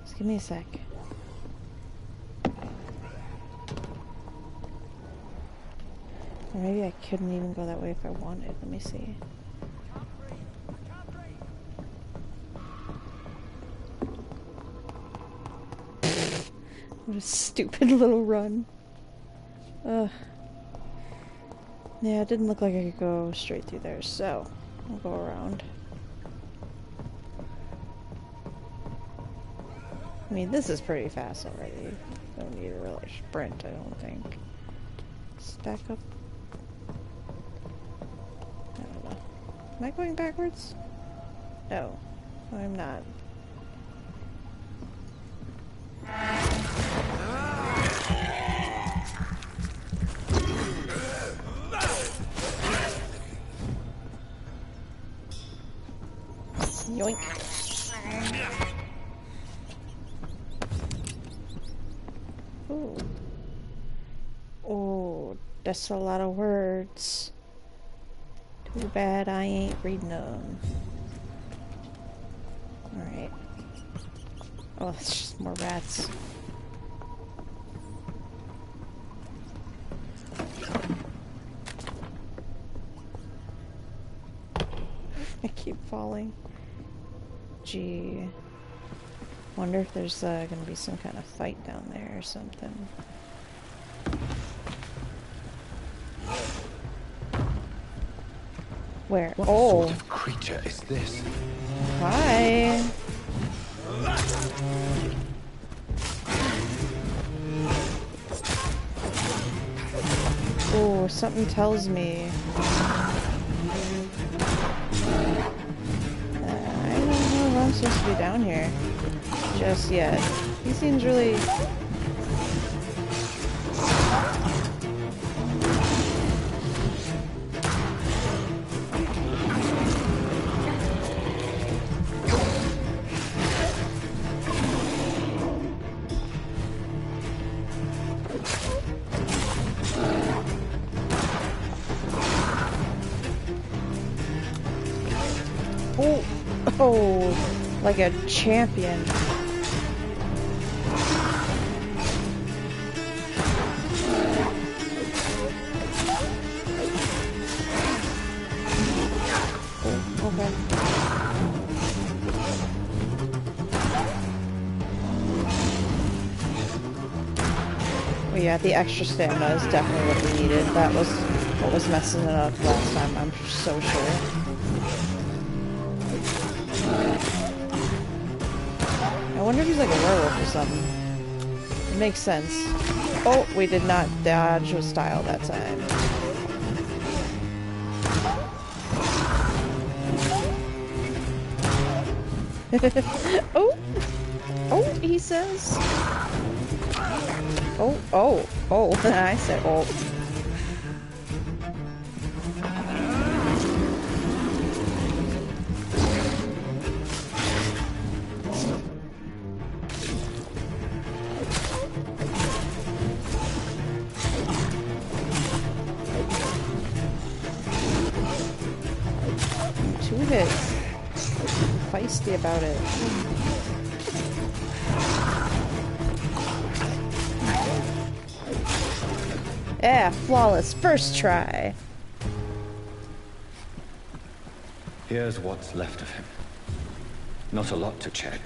Just give me a sec. Or maybe I couldn't even go that way if I wanted. Let me see. What a stupid little run. Ugh. Yeah, it didn't look like I could go straight through there, so I'll go around. I mean, this is pretty fast already. Don't need to really sprint, I don't think. Stack up. I don't know. Am I going backwards? No, I'm not. Yoink. Ooh. Oh, that's a lot of words. Too bad I ain't reading them. Alright. Oh, it's just more rats. I keep falling. Gee. Wonder if there's gonna be some kind of fight down there or something. Where? What oh! sort of creature is this? Hi! Oh, something tells me. I don't know if I'm supposed to be down here just yet. He seems really... Oh, like a champion. Oh, okay. Well, yeah, the extra stamina is definitely what we needed. That was what was messing it up last time, I'm so sure. I wonder if he's like a werewolf or something. It makes sense. Oh, we did not dodge with style that time. Oh! Oh, he says. Oh, oh, oh. I said oh. Hits. Feisty about it. Yeah, flawless. First try. Here's what's left of him. Not a lot to check,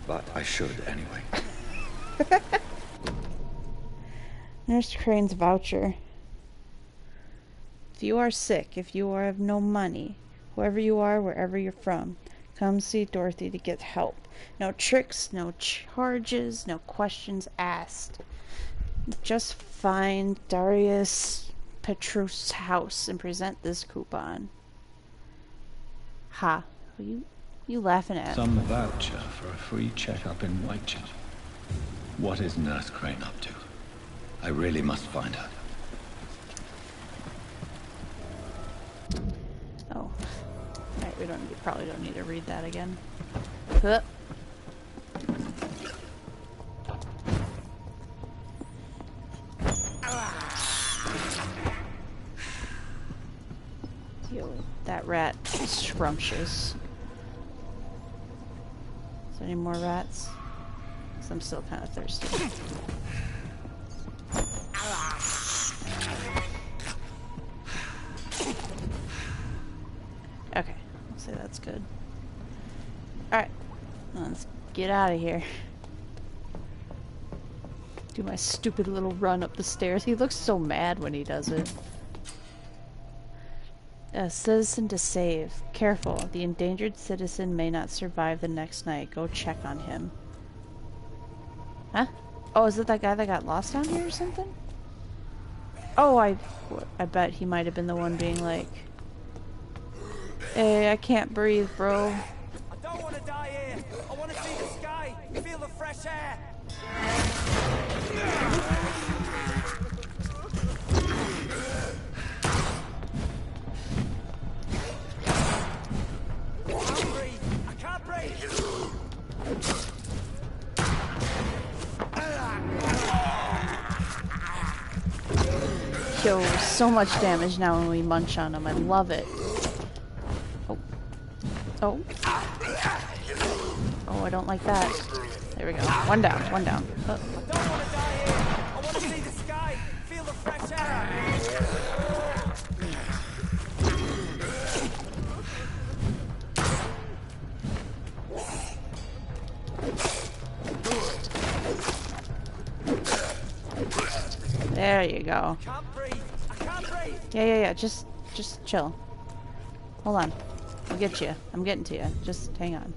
but I should anyway. Nurse Crane's voucher. If you are sick, if you are of no money, whoever you are, wherever you're from, come see Dorothy to get help. No tricks, no charges, no questions asked. Just find Darius Petrus' house and present this coupon. Ha. You laughing at? Some voucher for a free checkup in Whitechapel. What is Nurse Crane up to? I really must find her. Oh. Right, we probably don't need to read that again. Huh. Yo, that rat is scrumptious. Is there any more rats? Because I'm still kind of thirsty. Okay, I'll say that's good. Alright, let's get out of here. Do my stupid little run up the stairs. He looks so mad when he does it. A citizen to save. Careful, the endangered citizen may not survive the next night. Go check on him. Huh? Oh, is it that guy that got lost down here or something? Oh, I bet he might have been the one being like, hey, I can't breathe, bro. I don't want to die here. I want to see the sky, feel the fresh air. I can't breathe. Yo, so much damage now when we munch on him. I love it. Oh. Oh. Oh, I don't like that. There we go. One down, one down. Oh. I don't want to die here. I want to see the sky, feel the fresh air. There you go. Can't breathe. I can't breathe. Yeah. Just chill. Hold on. I'll get you. I'm getting to you. Just hang on.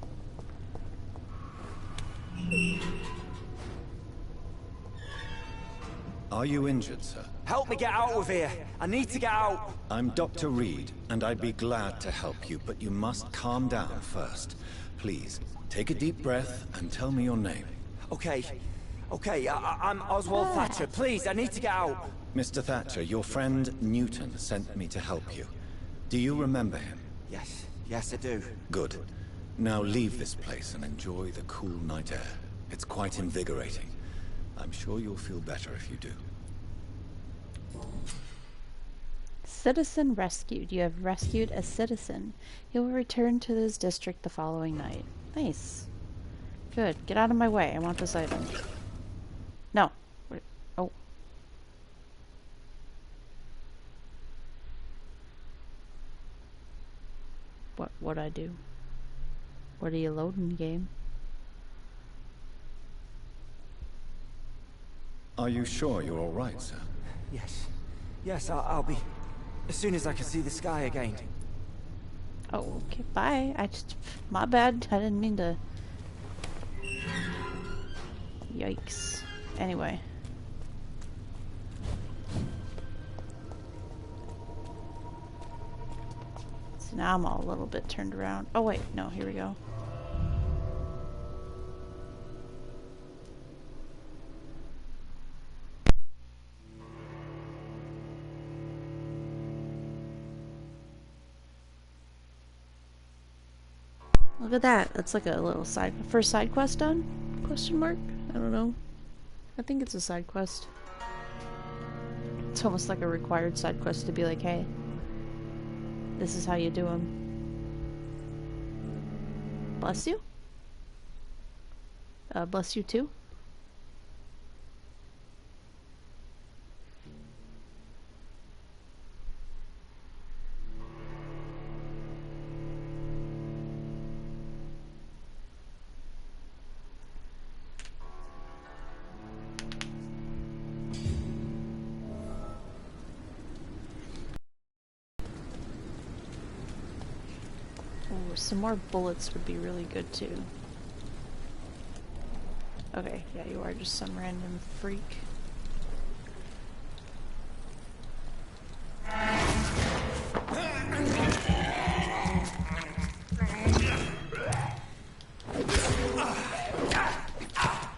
Are you injured, sir? Help me get out of here. I need to get out. I'm Dr. Reed, and I'd be glad to help you, but you must calm down first. Please, take a deep breath and tell me your name. Okay. I'm Oswald Thatcher. Please, I need to get out. Mr. Thatcher, your friend Newton sent me to help you. Do you remember him? Yes, I do. Good. Now leave this place and enjoy the cool night air. It's quite invigorating. I'm sure you'll feel better if you do. Citizen rescued. You have rescued a citizen. He will return to his district the following night. Nice. Good. Get out of my way. I want this item. No. Oh. What'd I do? What are you loading, game? Are you sure you're all right, sir? Yes, I'll be... as soon as I can see the sky again. Oh, okay, bye. My bad. I didn't mean to... Yikes. Anyway. So now I'm all a little bit turned around. Oh wait, no, here we go. Look at that. That's like a little first side quest done? Question mark? I don't know. I think it's a side quest. It's almost like a required side quest to be like, hey, this is how you do them. Bless you? Bless you too? Ooh, some more bullets would be really good too. Okay, yeah, you are just some random freak.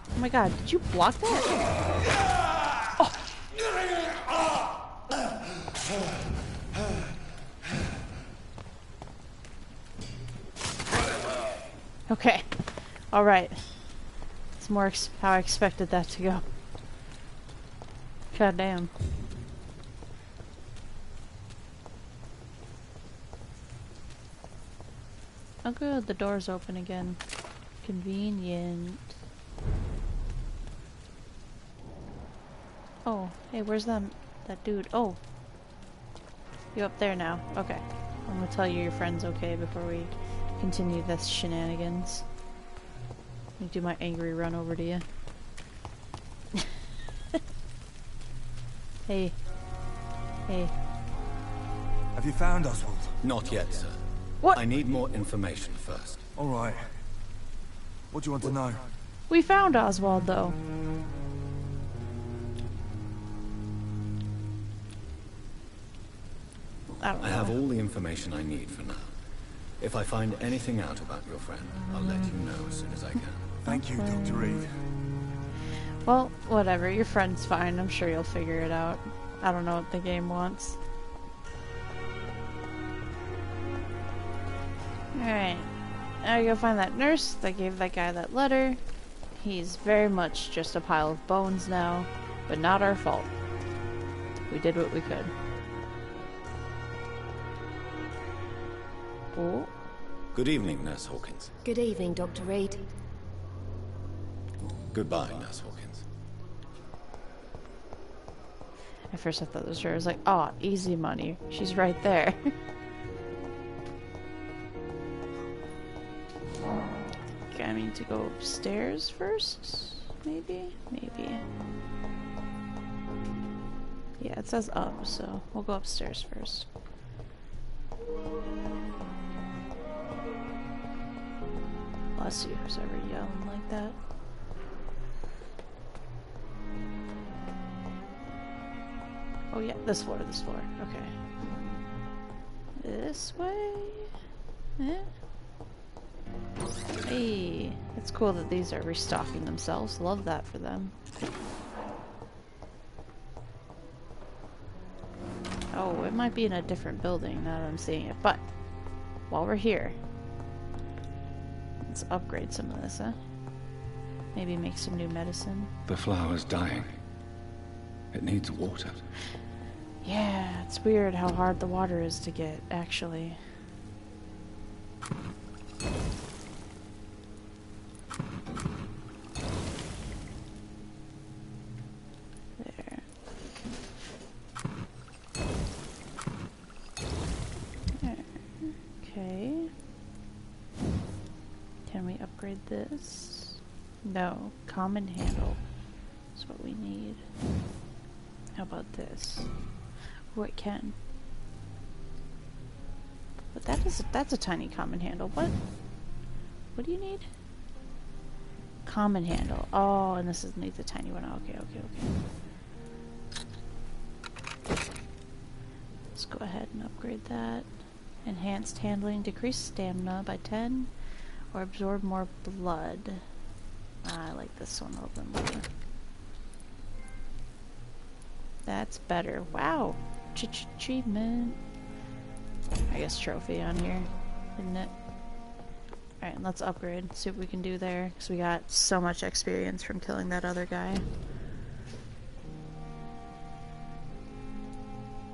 Oh my god, did you block that? Oh. Okay. Alright. It's more how I expected that to go. God damn. Oh good, the door's open again. Convenient. Oh, hey, where's that dude? Oh. You up there now. Okay. I'm gonna tell you your friend's okay before we continue this shenanigans. Let me do my angry run over to you. Hey. Hey. Have you found Oswald? Not yet, sir. What? I need more information first. All right. What do you want to know? We found Oswald, though. I have all the information I need for now. If I find anything out about your friend, I'll let you know as soon as I can. Thank you, Dr. Reed. Well, whatever. Your friend's fine. I'm sure you'll figure it out. I don't know what the game wants. Alright. Now you go find that nurse that gave that guy that letter. He's very much just a pile of bones now, but not our fault. We did what we could. Oh. Good evening, Nurse Hawkins. Good evening, Dr. Reed. Goodbye, Nurse Hawkins. At first I thought it was her. I was like, oh, easy money. She's right there. Okay, I need to go upstairs first? Maybe? Maybe. Yeah, it says up, so we'll go upstairs first. Bless you, who's ever yelling like that. Oh yeah, this floor, okay. This way? Eh? Hey, it's cool that these are restocking themselves. Love that for them. Oh, it might be in a different building now that I'm seeing it, but while we're here, let's upgrade some of this, huh? Maybe make some new medicine. The flower's dying. It needs water. Yeah, it's weird how hard the water is to get, actually. There. There. Okay. Can we upgrade this? No. Common handle is what we need. How about this? Oh, it can. But that's a tiny common handle. What do you need? Common handle. Oh, and this needs a tiny one. Okay. Let's go ahead and upgrade that. Enhanced handling, decrease stamina by 10, or absorb more blood. I like this one a little bit more. That's better. Wow. Achievement. I guess trophy on here, isn't it? Alright, let's upgrade. See what we can do there. Because we got so much experience from killing that other guy.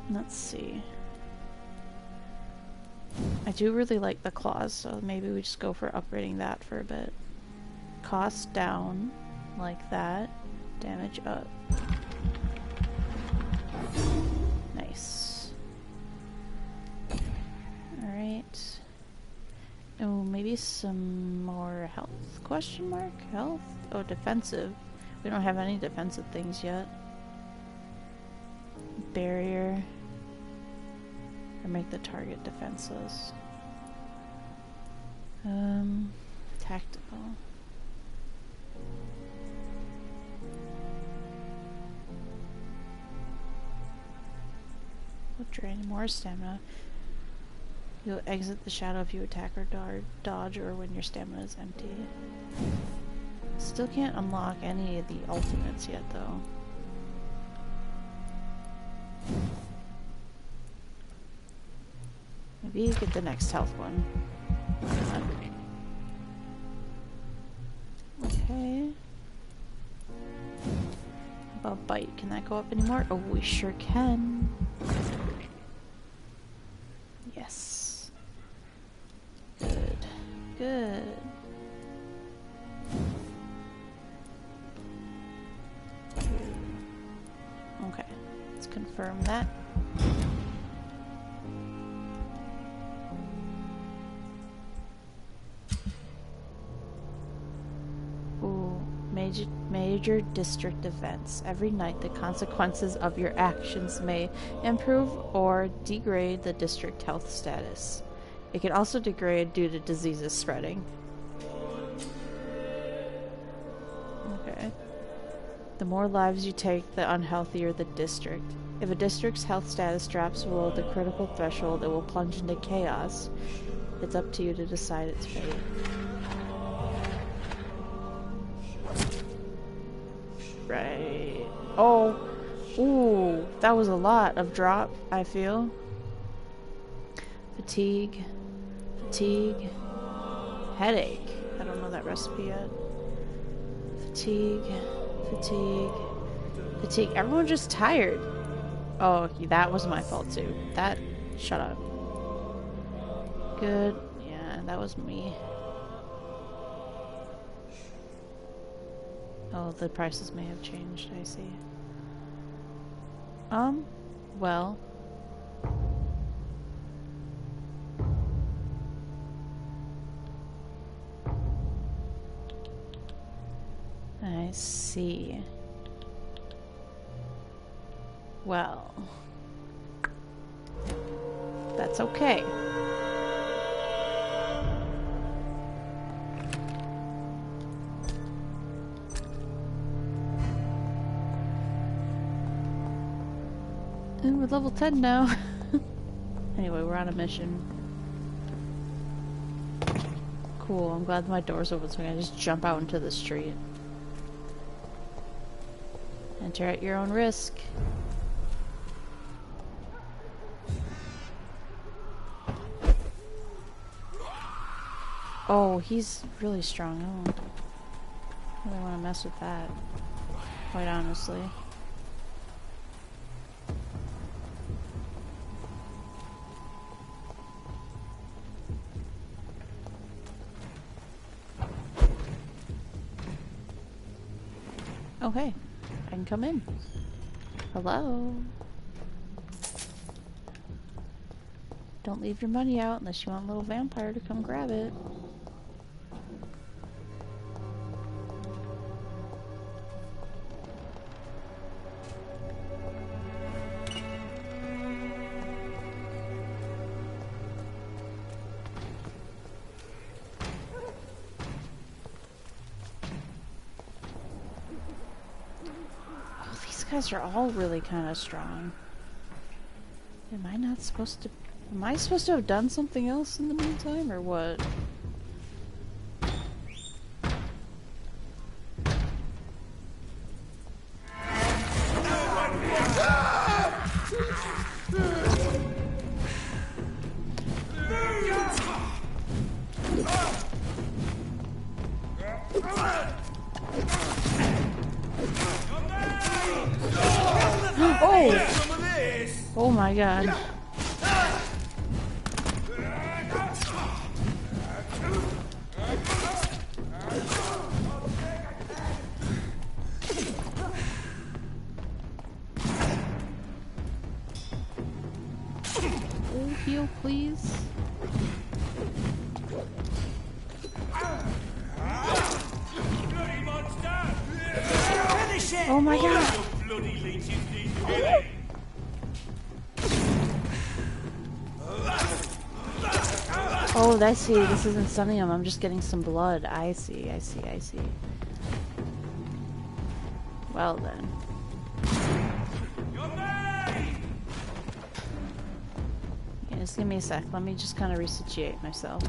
Let's see. I do really like the claws, so maybe we just go for upgrading that for a bit. Cost down, like that. Damage up. Nice. Alright. Oh, maybe some more health? Question mark? Health? Oh, defensive. We don't have any defensive things yet. Barrier. Or make the target defenseless. Tactical. Will drain more stamina. You'll exit the shadow if you attack or dodge or when your stamina is empty. Still can't unlock any of the ultimates yet though. Maybe you get the next health one. Okay. How about bite? Can that go up anymore? Oh, we sure can. Yes. Good. Good. Okay. Let's confirm that. Major district events. Every night, the consequences of your actions may improve or degrade the district health status. It can also degrade due to diseases spreading. Okay. The more lives you take, the unhealthier the district. If a district's health status drops below the critical threshold, it will plunge into chaos. It's up to you to decide its fate. Right. Oh. Ooh. That was a lot of drop, I feel. Fatigue. Fatigue. Headache. I don't know that recipe yet. Fatigue. Fatigue. Fatigue. Everyone's just tired. Oh, that was my fault too. That. Shut up. Good. Yeah, that was me. Oh, the prices may have changed, I see. Well. I see. Well, that's okay. And we're level 10 now. Anyway, we're on a mission. Cool, I'm glad my door's open so I can just jump out into the street. Enter at your own risk. Oh, he's really strong. I don't really want to mess with that, quite honestly. Oh, hey. I can come in. Hello? Don't leave your money out unless you want a little vampire to come grab it. Guys are all really kind of strong. Am I not supposed to... Am I supposed to have done something else in the meantime, or what? Oh my god. Oh, heal, please. Oh my god. Oh, I see. This isn't stunning him. I'm just getting some blood. I see, I see, I see. Well then. Yeah, just give me a sec. Let me just kind of resituate myself.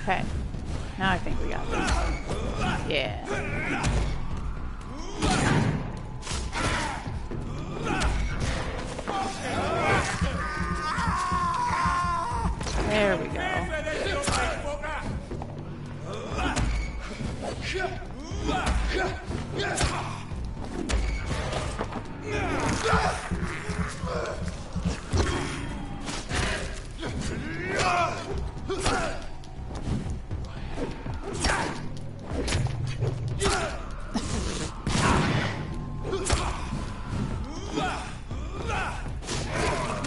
Okay. Now I think we got this. Yeah. There we go.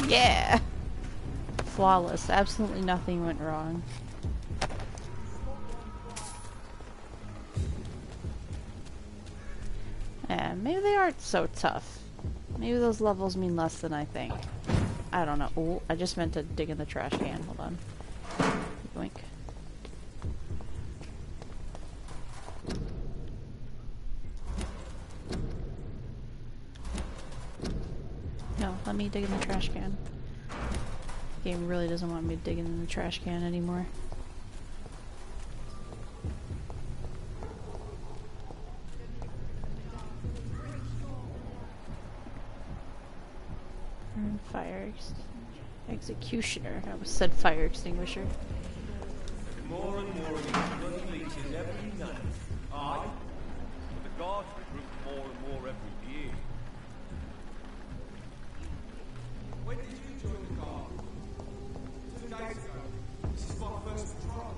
Yeah! Flawless. Absolutely nothing went wrong. Yeah, maybe they aren't so tough. Maybe those levels mean less than I think. I don't know. Ooh, I just meant to dig in the trash can. Hold on. Yoink. No, let me dig in the trash can. The game really doesn't want me digging in the trash can anymore. Fire executioner. I almost said fire extinguisher. More and more of these bloody leeches every night. Aye. The guards recruit more and more every year. When did you join the guard? 2 days ago. This is my first patrol.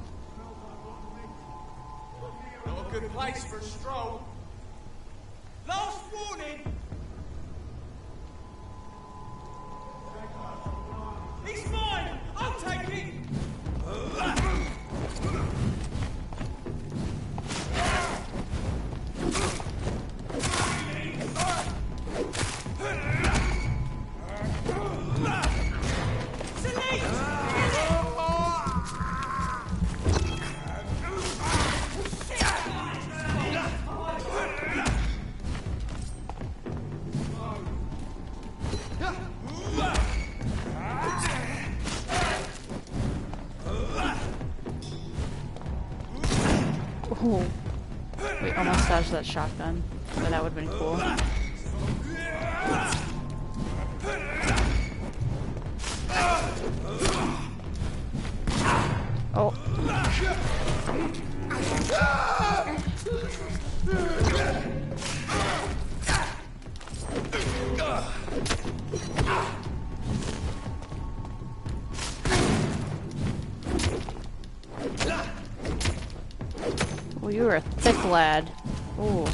Not a good place for a stroll. Last warning! He's mine! I'll take it! Oh, we almost dodged that shotgun, but that would have been cool. Oh. Oh, you were a thick lad. Ooh.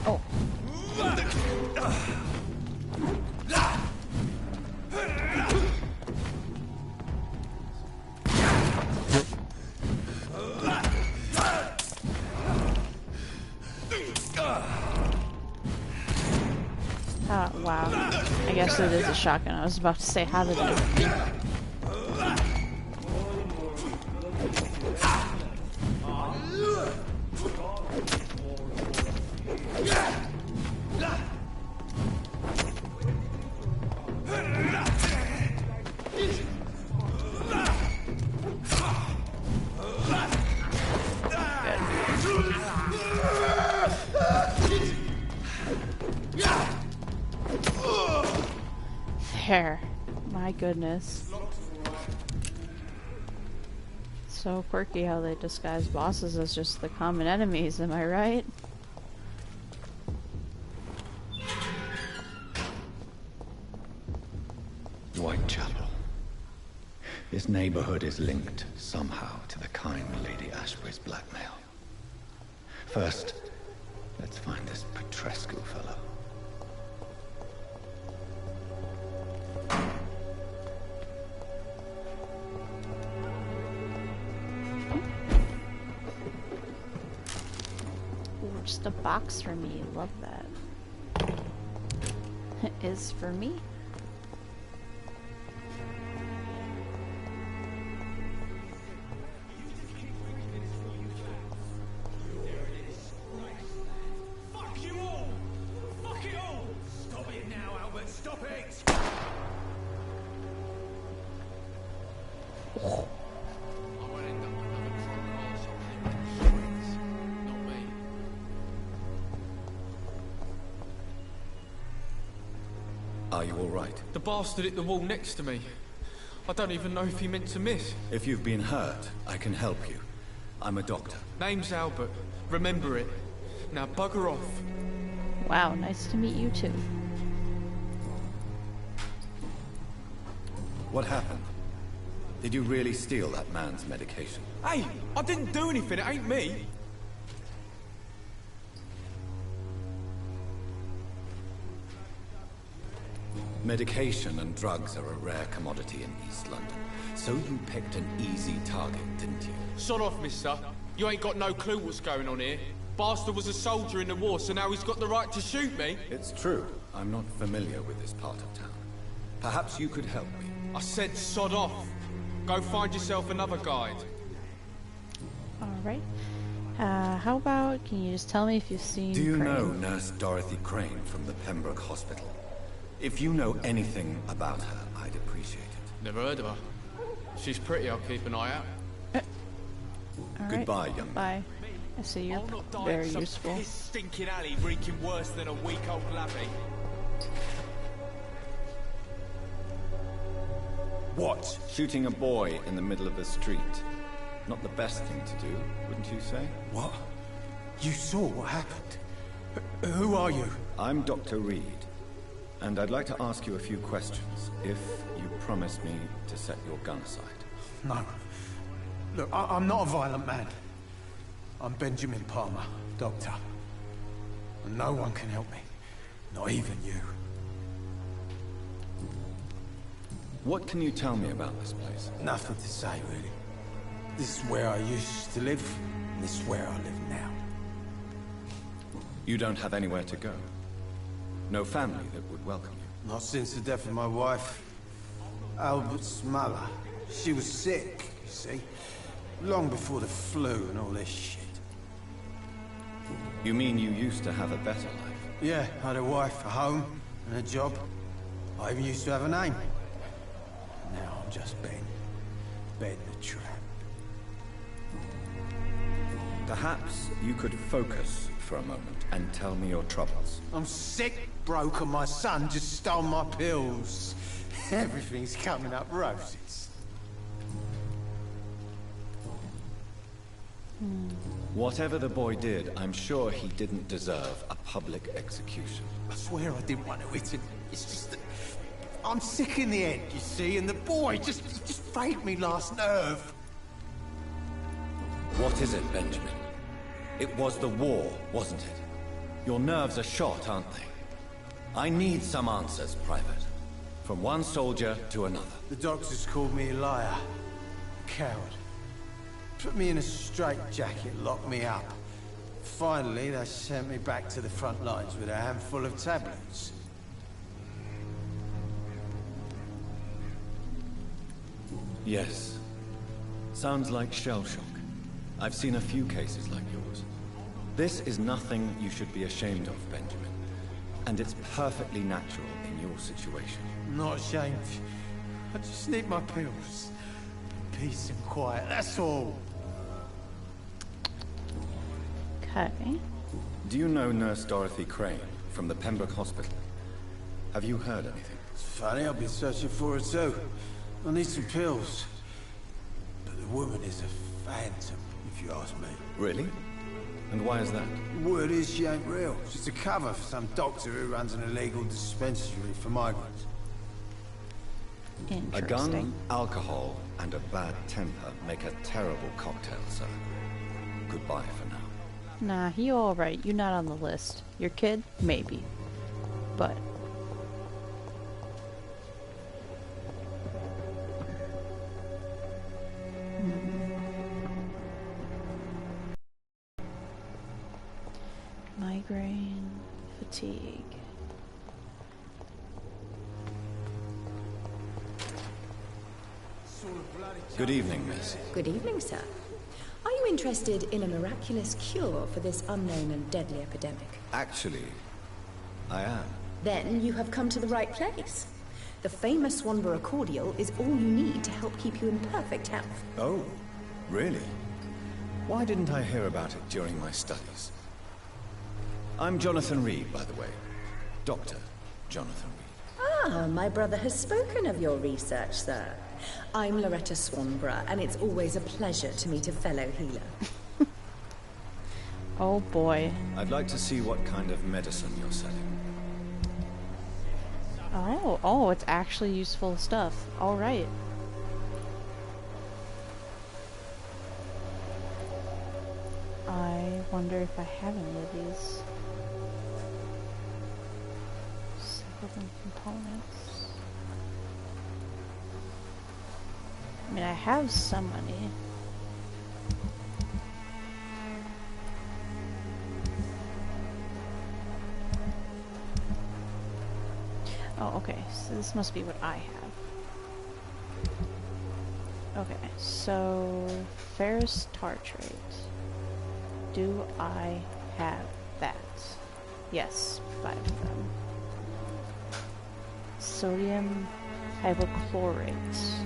Oh. Wow. I guess it is a shotgun. I was about to say, how did it hit me? There. My goodness. So quirky how they disguise bosses as just the common enemies, am I right? Whitechapel. This neighborhood is linked somehow to the kind Lady Ashbury's blackmail. First, let's find this Petrescu fellow. Ooh, just a box for me. Love that. It is for me. Fuck you all! Fuck it all! Stop it now, Albert! Stop it! Are you all right? The bastard hit the wall next to me. I don't even know if he meant to miss. If you've been hurt, I can help you. I'm a doctor. Name's Albert. Remember it. Now bugger off. Wow, nice to meet you too. What happened? Did you really steal that man's medication? Hey, I didn't do anything. It ain't me. Medication and drugs are a rare commodity in East London. So you picked an easy target, didn't you? Sod off, mister. You ain't got no clue what's going on here. Bastard was a soldier in the war, so now he's got the right to shoot me. It's true. I'm not familiar with this part of town. Perhaps you could help me. I said sod off. Go find yourself another guide. Alright. How about, can you just tell me if you've seen Do you Crane? know Nurse Dorothy Crane from the Pembroke Hospital? If you know anything about her, I'd appreciate it. Never heard of her. She's pretty, I'll keep an eye out. All Goodbye, right. young man. Bye. I see you're I'll not die very in some useful. piss stinking alley reeking worse than a weak old lavvy. What? Shooting a boy in the middle of the street. Not the best thing to do, wouldn't you say? What? You saw what happened? Who are you? I'm Dr. Reed, and I'd like to ask you a few questions, if you promise me to set your gun aside. No. Look, I'm not a violent man. I'm Benjamin Palmer, doctor. And no one can help me. Not even you. What can you tell me about this place? Nothing to say, really. This is where I used to live, and this is where I live now. You don't have anywhere to go? No family that would welcome you? Not since the death of my wife, Albert's mother. She was sick, you see. Long before the flu and all this shit. You mean you used to have a better life? Yeah, I had a wife, a home, and a job. I even used to have a name. Now I'm just Ben. Ben the Tramp. Perhaps you could focus for a moment and tell me your troubles. I'm sick, broke, and my son just stole my pills. Everything's coming up roses. Whatever the boy did, I'm sure he didn't deserve a public execution. I swear I didn't want to. It's just that I'm sick in the head, you see, and the boy just frayed me last nerve. What is it, Benjamin? It was the war, wasn't it? Your nerves are shot, aren't they? I need some answers, Private. From one soldier to another. The doctors called me a liar. A coward. Put me in a straitjacket, locked me up. Finally, they sent me back to the front lines with a handful of tablets. Yes. Sounds like shell shock. I've seen a few cases like yours. This is nothing you should be ashamed of, Benjamin. And it's perfectly natural in your situation. I'm not ashamed. I just need my pills. Peace and quiet, that's all. Okay. Do you know Nurse Dorothy Crane from the Pembroke Hospital? Have you heard anything? It's funny, I've been searching for her too. I need some pills. But the woman is a phantom, if you ask me. Really? And why is that? The word is she ain't real. She's a cover for some doctor who runs an illegal dispensary for migrants. A gun, alcohol, and a bad temper make a terrible cocktail, sir. Goodbye for now. Nah, you alright. You're not on the list. Your kid? Maybe. But... Migraine, fatigue. Good evening, miss. Good evening, sir. Are you interested in a miraculous cure for this unknown and deadly epidemic? Actually, I am. Then you have come to the right place. The famous Swanborough cordial is all you need to help keep you in perfect health. Oh, really? Why didn't I hear about it during my studies? I'm Jonathan Reed, by the way. Dr. Jonathan Reed. Ah, my brother has spoken of your research, sir. I'm Loretta Swanborough, and it's always a pleasure to meet a fellow healer. Oh boy. I'd like to see what kind of medicine you're selling. Oh, it's actually useful stuff. Alright. I wonder if I have any of these. Several components. I mean, I have some money. Oh, okay. So this must be what I have. Okay, so ferrous tartrate. Do I have that? Yes, 5 of them. Sodium hypochlorite.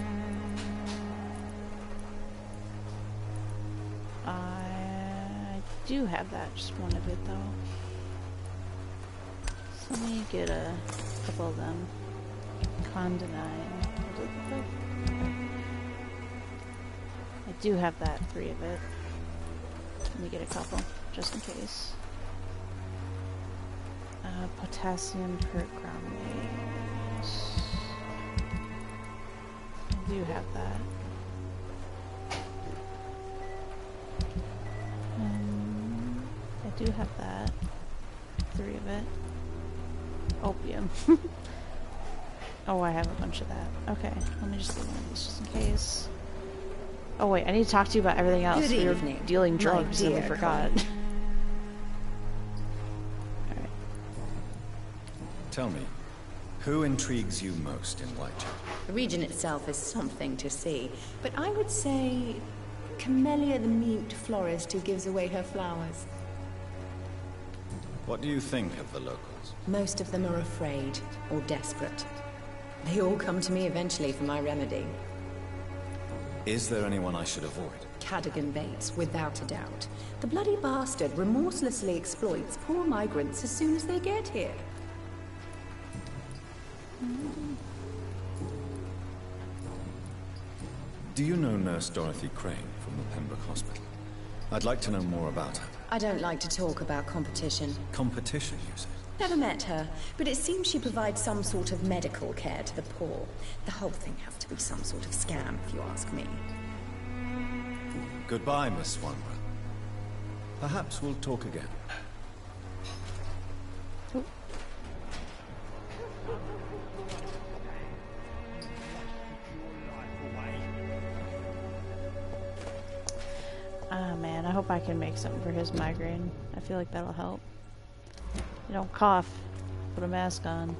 I do have that, just one of it though. So let me get a couple of them. Condenine. What is it? I do have that, 3 of it. Let me get a couple, just in case. Potassium perchromate. I do have that. I do have that. 3 of it. Opium. Oh, I have a bunch of that. Okay, let me just get one of these just in case. Oh wait, I need to talk to you about everything else. Good We were evening, dealing my drugs and we dear forgot. colleague. Alright. Tell me, who intrigues you most in Whitechapel? The region itself is something to see, but I would say Camellia the mute florist who gives away her flowers. What do you think of the locals? Most of them are afraid or desperate. They all come to me eventually for my remedy. Is there anyone I should avoid? Cadogan Bates, without a doubt. The bloody bastard remorselessly exploits poor migrants as soon as they get here. Do you know Nurse Dorothy Crane from the Pembroke Hospital? I'd like to know more about her. I don't like to talk about competition. Competition, you say? Never met her, but it seems she provides some sort of medical care to the poor. The whole thing has to be some sort of scam, if you ask me. Goodbye, Miss Swanborough. Perhaps we'll talk again. Ah man, I hope I can make something for his migraine. I feel like that'll help. You don't cough. Put a mask on.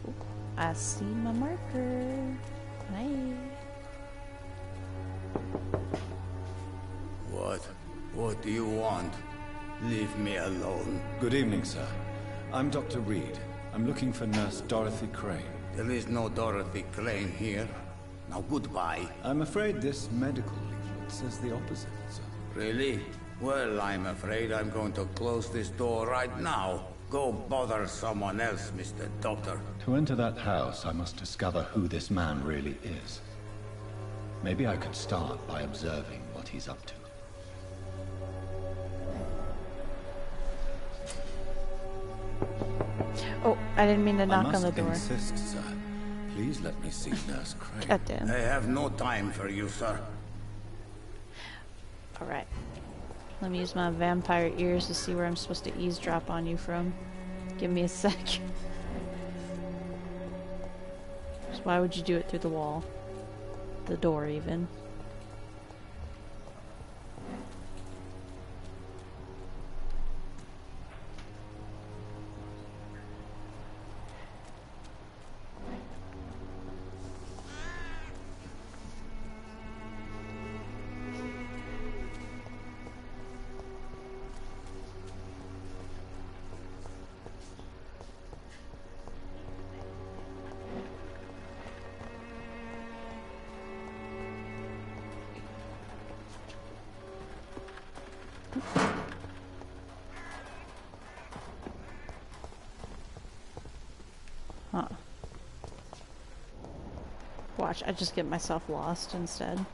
Ooh, I see my marker. Hey. What do you want? Leave me alone. Good evening, sir. I'm Dr. Reed. I'm looking for Nurse Dorothy Crane. There is no Dorothy Crane here. Now goodbye. I'm afraid this medical leaflet says the opposite, sir. Really? Well, I'm afraid I'm going to close this door right now. Go bother someone else, Mr. Doctor. To enter that house, I must discover who this man really is. Maybe I could start by observing what he's up to. Oh, I didn't mean to knock on the door. I must insist, sir. Please let me see Nurse Crane. Goddamn. I have no time for you, sir. Alright. Let me use my vampire ears to see where I'm supposed to eavesdrop on you from. Give me a sec. So why would you do it through the wall? The door, even. Huh. Watch, I just get myself lost instead.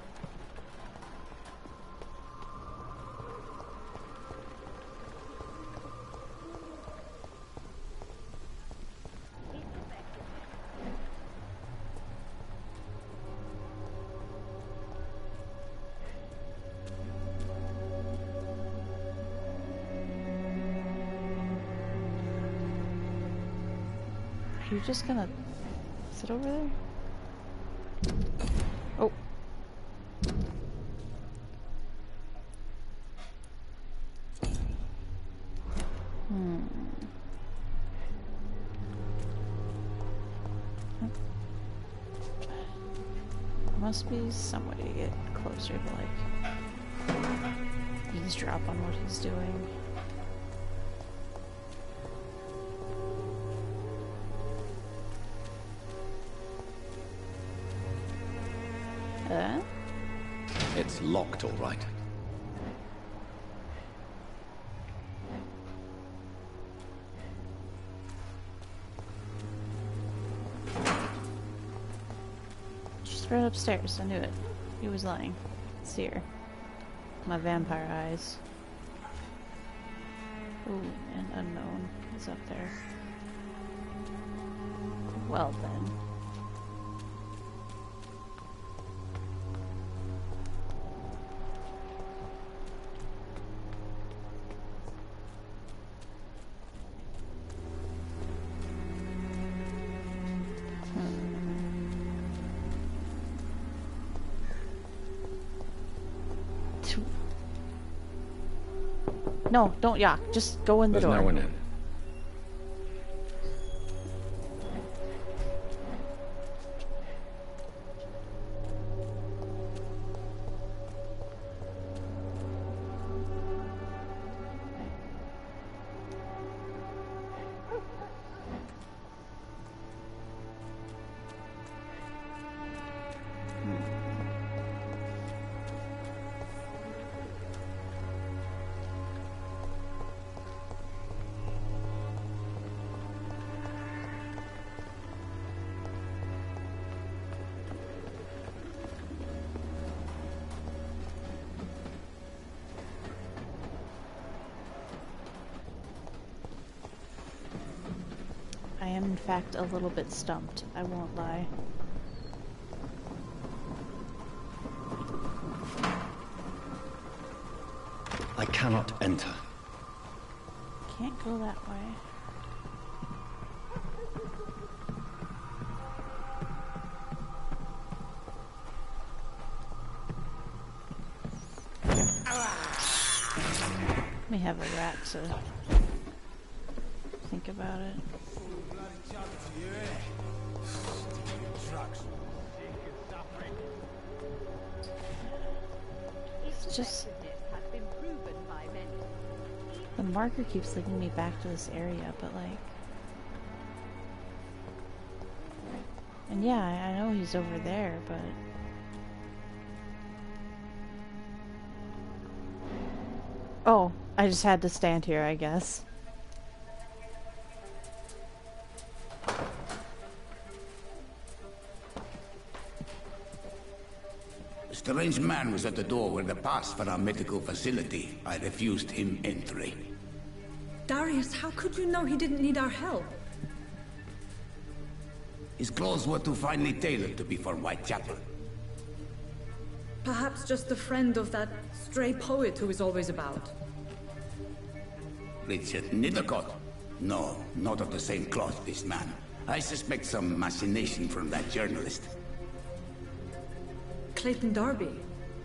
Are you just gonna sit over there? Oh. Must be some way to get closer to, like, eavesdrop on what he's doing. It's locked, all right. It's right upstairs. I knew it. He was lying. It's here. My vampire eyes. Ooh, and unknown is up there. Well then. No, don't yack. Just go in the door. There's no one in. I am in fact a little bit stumped, I won't lie. I cannot enter. Can't go that way. Let me have a rat to think about it. It's just the marker keeps leading me back to this area, but like, and yeah, I know he's over there, but oh, I just had to stand here, I guess. A strange man was at the door with a pass for our medical facility. I refused him entry. Darius, how could you know he didn't need our help? His clothes were too finely tailored to be for Whitechapel. Perhaps just a friend of that stray poet who is always about. Richard Nithercott? No, not of the same cloth, this man. I suspect some machination from that journalist. Clayton Darby.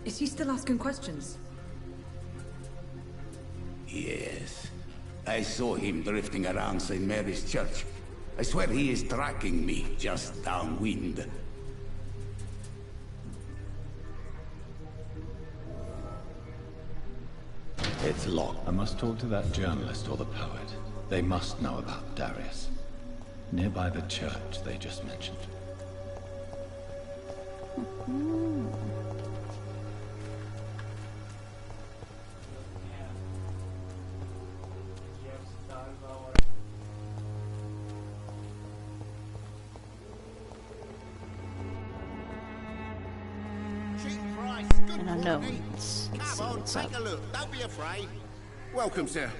Is he still asking questions? Yes. I saw him drifting around St. Mary's Church. I swear he is tracking me just downwind. It's locked. I must talk to that journalist or the poet. They must know about Darius. Nearby the church they just mentioned. And unknown. Let's see what's up. Take a look. Don't be afraid. Welcome, sir.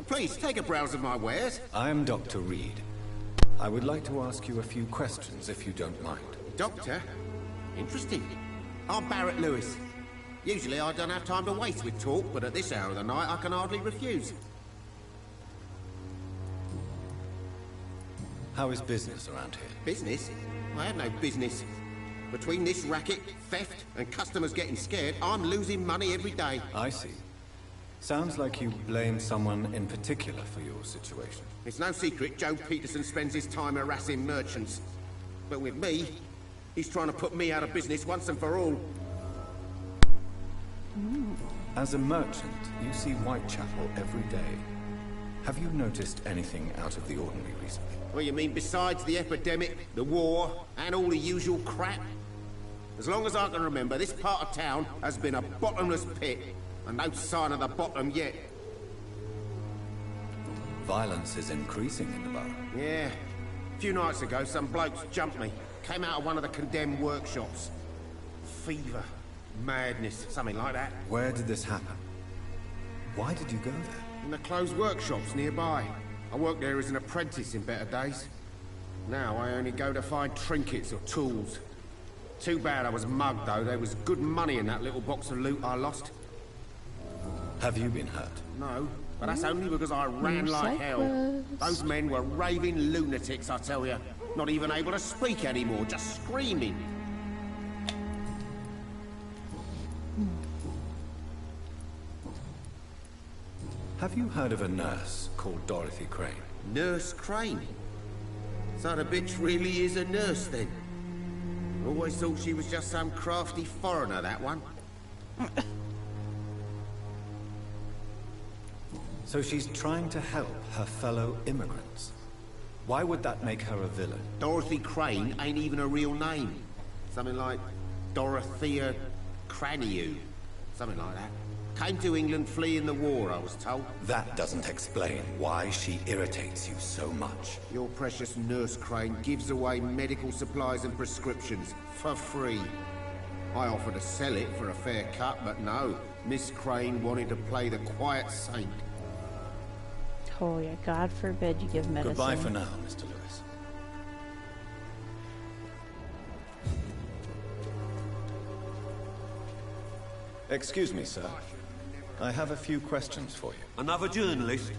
Please take a browse of my wares. I'm Dr. Reed. I would like to ask you a few questions, if you don't mind. Doctor? Interesting. I'm Barrett Lewis. Usually I don't have time to waste with talk, but at this hour of the night I can hardly refuse. How is business around here? Business? I have no business. Between this racket, theft, and customers getting scared, I'm losing money every day. I see. Sounds like you blame someone in particular for your situation. It's no secret Joe Peterson spends his time harassing merchants. But with me, he's trying to put me out of business once and for all. As a merchant, you see Whitechapel every day. Have you noticed anything out of the ordinary recently? Well, you mean besides the epidemic, the war, and all the usual crap? As long as I can remember, this part of town has been a bottomless pit, and no sign of the bottom yet. Violence is increasing in the borough. Yeah. A few nights ago, some blokes jumped me. Came out of one of the condemned workshops. Fever, madness, something like that. Where did this happen? Why did you go there? In the closed workshops nearby. I worked there as an apprentice in better days. Now I only go to find trinkets or tools. Too bad I was mugged, though. There was good money in that little box of loot I lost. Have you been hurt? No, but that's only because I ran like hell. Those men were raving lunatics, I tell you. Not even able to speak anymore, just screaming. Have you heard of a nurse called Dorothy Crane? Nurse Crane? So the bitch really is a nurse, then? Always thought she was just some crafty foreigner, that one. So she's trying to help her fellow immigrants. Why would that make her a villain? Dorothy Crane ain't even a real name. Something like Dorothea Craniu. Something like that. Came to England fleeing the war, I was told. That doesn't explain why she irritates you so much. Your precious Nurse Crane gives away medical supplies and prescriptions for free. I offered to sell it for a fair cut, but no. Miss Crane wanted to play the quiet saint. Oh yeah, God forbid you give medicine. Goodbye for now, Mr. Lewis. Excuse me, sir. I have a few questions for you. Another journalist?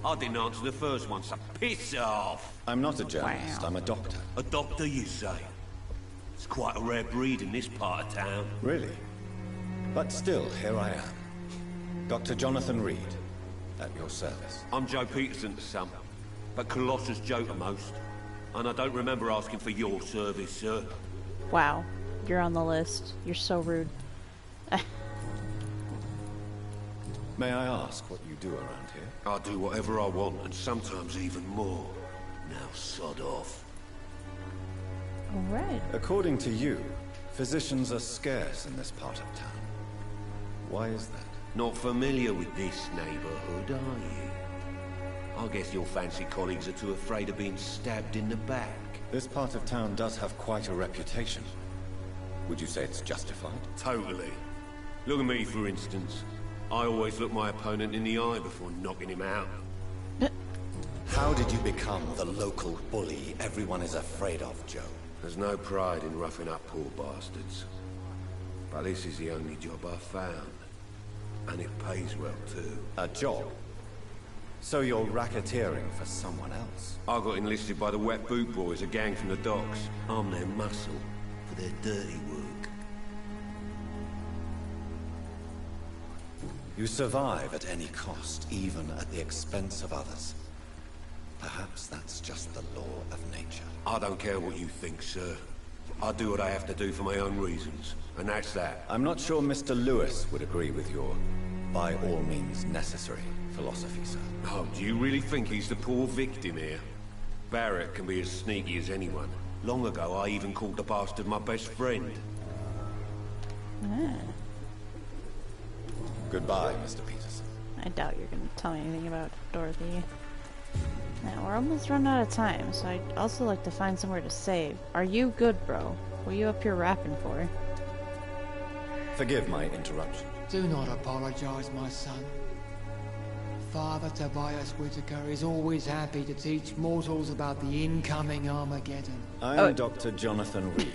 I didn't answer the first one, so piss off! I'm not a journalist, I'm a doctor. A doctor, you say? It's quite a rare breed in this part of town. Really? But still, here I am. Dr. Jonathan Reed, at your service. I'm Joe Peterson to some, but Colossus Joe to most. And I don't remember asking for your service, sir. Wow, you're on the list. You're so rude. May I ask what you do around here? I do whatever I want, and sometimes even more. Now sod off. Alright. According to you, physicians are scarce in this part of town. Why is that? Not familiar with this neighborhood, are you? I guess your fancy colleagues are too afraid of being stabbed in the back. This part of town does have quite a reputation. Would you say it's justified? Totally. Look at me, for instance. I always look my opponent in the eye before knocking him out. How did you become the local bully everyone is afraid of, Joe? There's no pride in roughing up poor bastards. But this is the only job I've found. And it pays well, too. A job? So you're racketeering for someone else? I got enlisted by the Wet Boot Boys, a gang from the docks. I'm their muscle for their dirty work. You survive at any cost, even at the expense of others. Perhaps that's just the law of nature. I don't care what you think, sir. I do what I have to do for my own reasons, and that's that. I'm not sure Mr. Lewis would agree with your by all means necessary philosophy, sir. Oh, do you really think he's the poor victim here? Barrett can be as sneaky as anyone. Long ago, I even called the bastard my best friend. Ah. Goodbye, Mr. Peterson. I doubt you're going to tell me anything about Dorothy. Now, we're almost run out of time, so I'd also like to find somewhere to save. Are you good, bro? What are you up here rapping for? Forgive my interruption. Do not apologize, my son. Father Tobias Whitaker is always happy to teach mortals about the incoming Armageddon. I'm Dr. Jonathan Reed,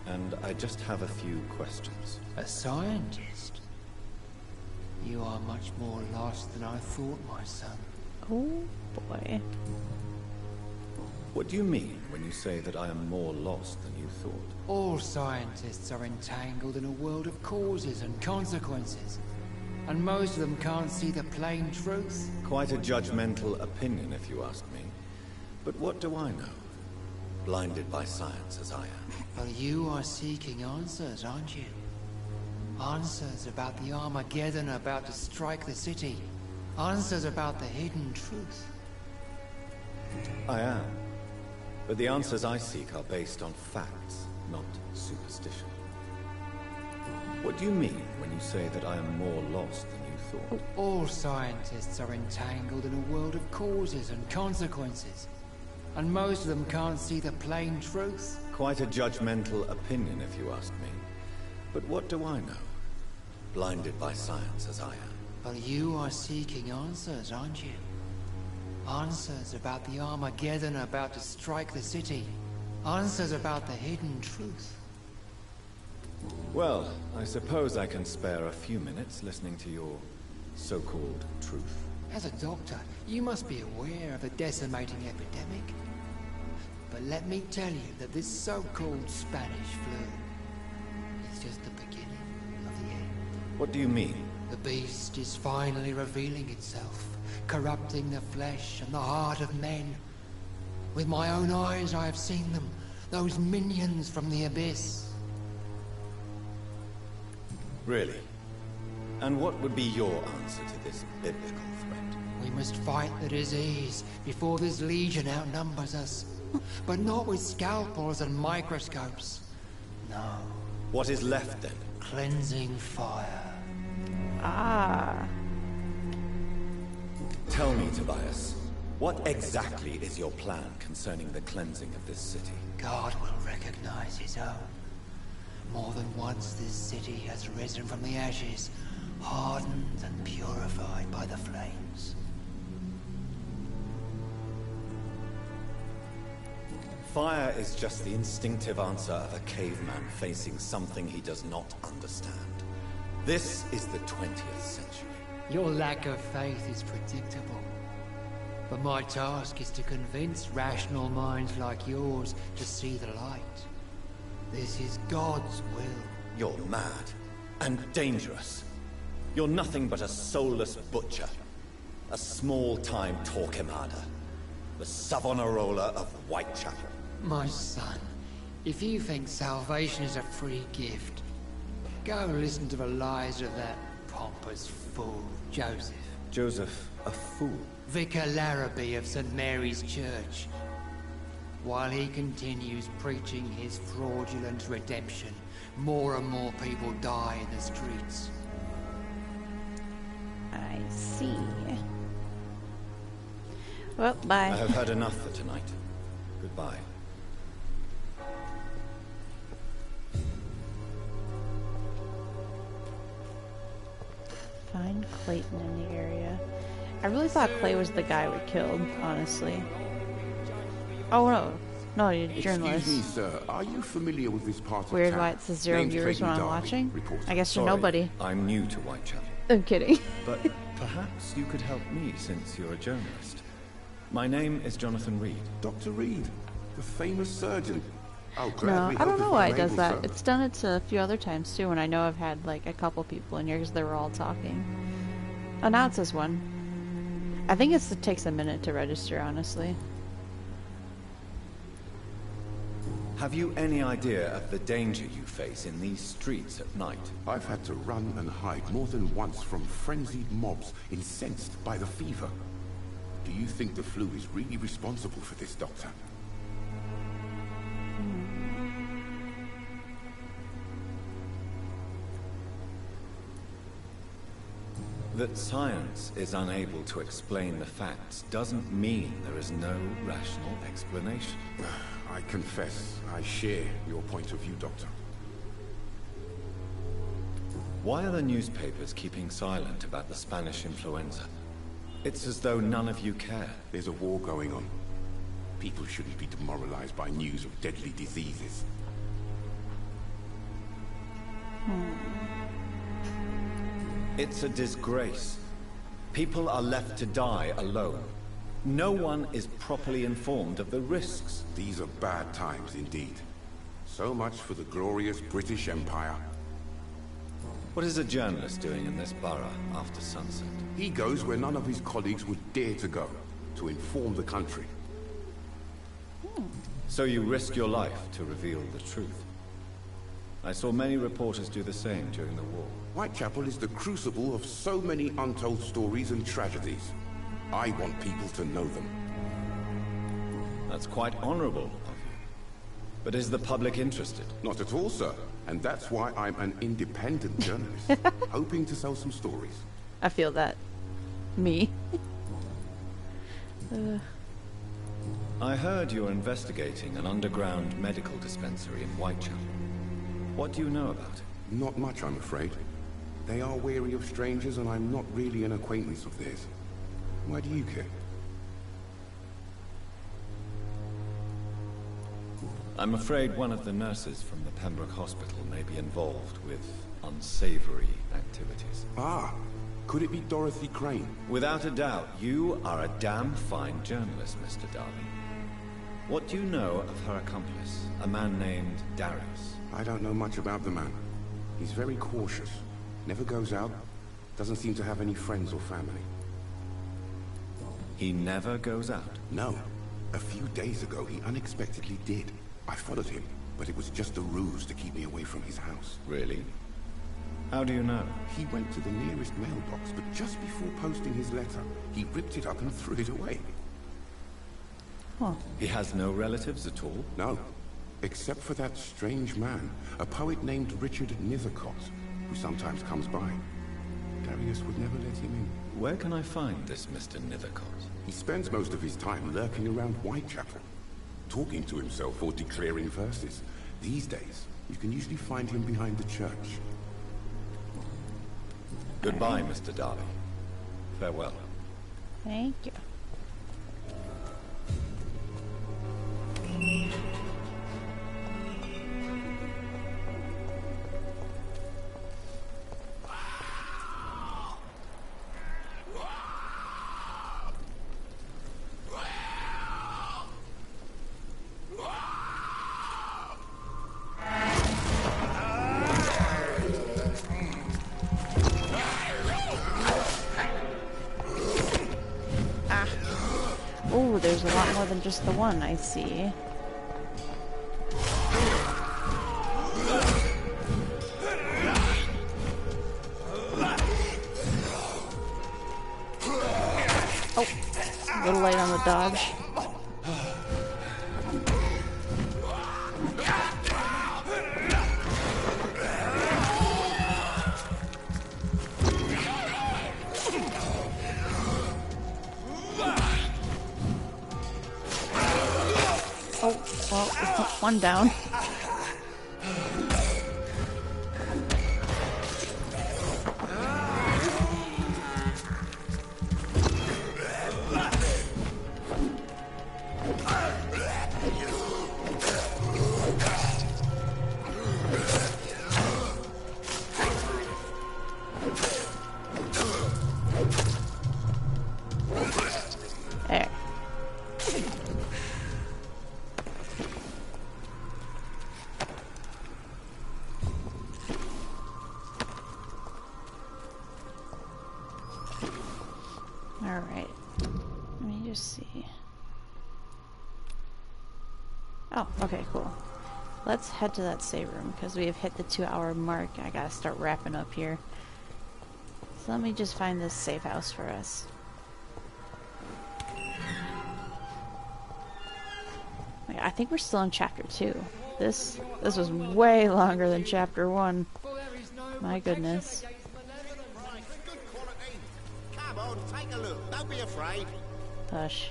and I just have a few questions. A scientist? You are much more lost than I thought, my son. Oh, boy. What do you mean when you say that I am more lost than you thought? All scientists are entangled in a world of causes and consequences. And most of them can't see the plain truth. Quite a judgmental opinion, if you ask me. But what do I know? Blinded by science as I am. Well, you are seeking answers, aren't you? Answers about the Armageddon about to strike the city. Answers about the hidden truth. I am. But the answers I seek are based on facts, not superstition. What do you mean when you say that I am more lost than you thought? All scientists are entangled in a world of causes and consequences. and most of them can't see the plain truth. Quite a judgmental opinion, if you ask me. But what do I know? Blinded by science as I am. Well, you are seeking answers, aren't you? Answers about the Armageddon about to strike the city. Answers about the hidden truth. Well, I suppose I can spare a few minutes listening to your so-called truth. As a doctor, you must be aware of the decimating epidemic. But let me tell you that this so-called Spanish flu is just the beginning of the end. What do you mean? The beast is finally revealing itself, corrupting the flesh and the heart of men. With my own eyes I have seen them, those minions from the abyss. Really? And what would be your answer to this biblical threat? We must fight the disease before this legion outnumbers us. But not with scalpels and microscopes. No. What is left then? Cleansing fire. Ah. Tell me, Tobias, what exactly is your plan concerning the cleansing of this city? God will recognize his own. More than once this city has risen from the ashes, hardened and purified by the flames. Fire is just the instinctive answer of a caveman facing something he does not understand. This is the 20th century. Your lack of faith is predictable. But my task is to convince rational minds like yours to see the light. This is God's will. You're mad and dangerous. You're nothing but a soulless butcher. A small-time Torquemada. The Savonarola of Whitechapel. My son, if you think salvation is a free gift, go listen to the lies of that pompous fool, Joseph. Joseph, a fool? Vicar Larrabee of St. Mary's Church. While he continues preaching his fraudulent redemption, more and more people die in the streets. I see. Well, bye. I have had enough for tonight. Goodbye. Find Clayton in the area. I really thought Clay was the guy we killed, honestly. Oh no. No, you're a journalist. Excuse me, sir. Are you familiar with this part of Weird town? why it says 0 Name's viewers when Clayton I'm Darby, watching. reporter. I guess you're Sorry, nobody. I'm new to Whitechapel. I'm kidding. But perhaps you could help me since you're a journalist. My name is Jonathan Reed. Dr. Reed, the famous surgeon. Oh, No, gladly I don't help know if why I'm it does able, that. sir. It's done it to a few other times too, and I know I've had like a couple people in here because they were all talking. Oh, now it says one. I think it takes a minute to register, honestly. Have you any idea of the danger you face in these streets at night? I've had to run and hide more than once from frenzied mobs incensed by the fever. Do you think the flu is really responsible for this, Doctor? That science is unable to explain the facts doesn't mean there is no rational explanation. I confess, I share your point of view, Doctor. Why are the newspapers keeping silent about the Spanish influenza? It's as though none of you care. There's a war going on. People shouldn't be demoralized by news of deadly diseases. It's a disgrace. People are left to die alone. No one is properly informed of the risks. These are bad times indeed. So much for the glorious British Empire. What is a journalist doing in this borough after sunset? He goes where none of his colleagues would dare to go, to inform the country. So you risk your life to reveal the truth. I saw many reporters do the same during the war. Whitechapel is the crucible of so many untold stories and tragedies. I want people to know them. That's quite honorable of you. But is the public interested? Not at all, sir. And that's why I'm an independent journalist, hoping to sell some stories. I feel that. Me. I heard you're investigating an underground medical dispensary in Whitechapel. What do you know about it? Not much, I'm afraid. They are wary of strangers, and I'm not really an acquaintance of theirs. Why do you care? I'm afraid one of the nurses from the Pembroke Hospital may be involved with unsavory activities. Ah, could it be Dorothy Crane? Without a doubt, you are a damn fine journalist, Mr. Darby. What do you know of her accomplice, a man named Darius? I don't know much about the man. He's very cautious. Never goes out. Doesn't seem to have any friends or family. He never goes out? No. A few days ago, he unexpectedly did. I followed him, but it was just a ruse to keep me away from his house. Really? How do you know? He went to the nearest mailbox, but just before posting his letter, he ripped it up and threw it away. Huh. He has no relatives at all? No. Except for that strange man, a poet named Richard Nethercott, who sometimes comes by. Darius would never let him in. Where can I find this Mr. Nethercott? He spends most of his time lurking around Whitechapel, talking to himself or declaring verses. These days, you can usually find him behind the church. Goodbye, Mr. Darby. Farewell. Thank you. Oh, there's a lot more than just the one, I see. Oh, a little light on the dodge. Oh, well, one down. There. Alright. Let me just see. Oh, okay, cool. Let's head to that save room because we have hit the 2-hour mark. I gotta start wrapping up here. So let me just find this safe house for us. I think we're still in chapter 2. This was way longer than chapter 1. My goodness. Come on, take a look. Don't be afraid. Hush.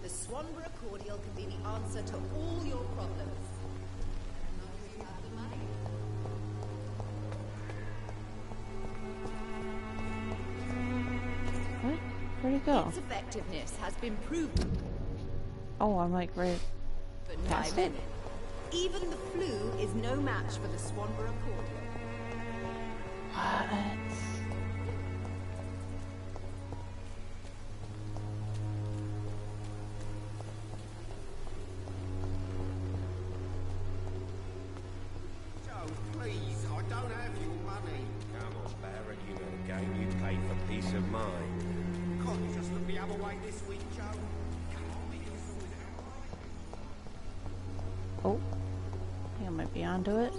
The Swanborough cordial can be the answer to all your problems. What? Where'd it go? Its effectiveness has been proven Oh, I'm like right by past it. women. Even the flu is no match for the Swanborough cordial. What? Joe, please, I don't have your money. Come on, Barrett, you know the game. You pay for peace of mind. Can't you just look the other way this week, Joe? Oh, I think I might be onto it.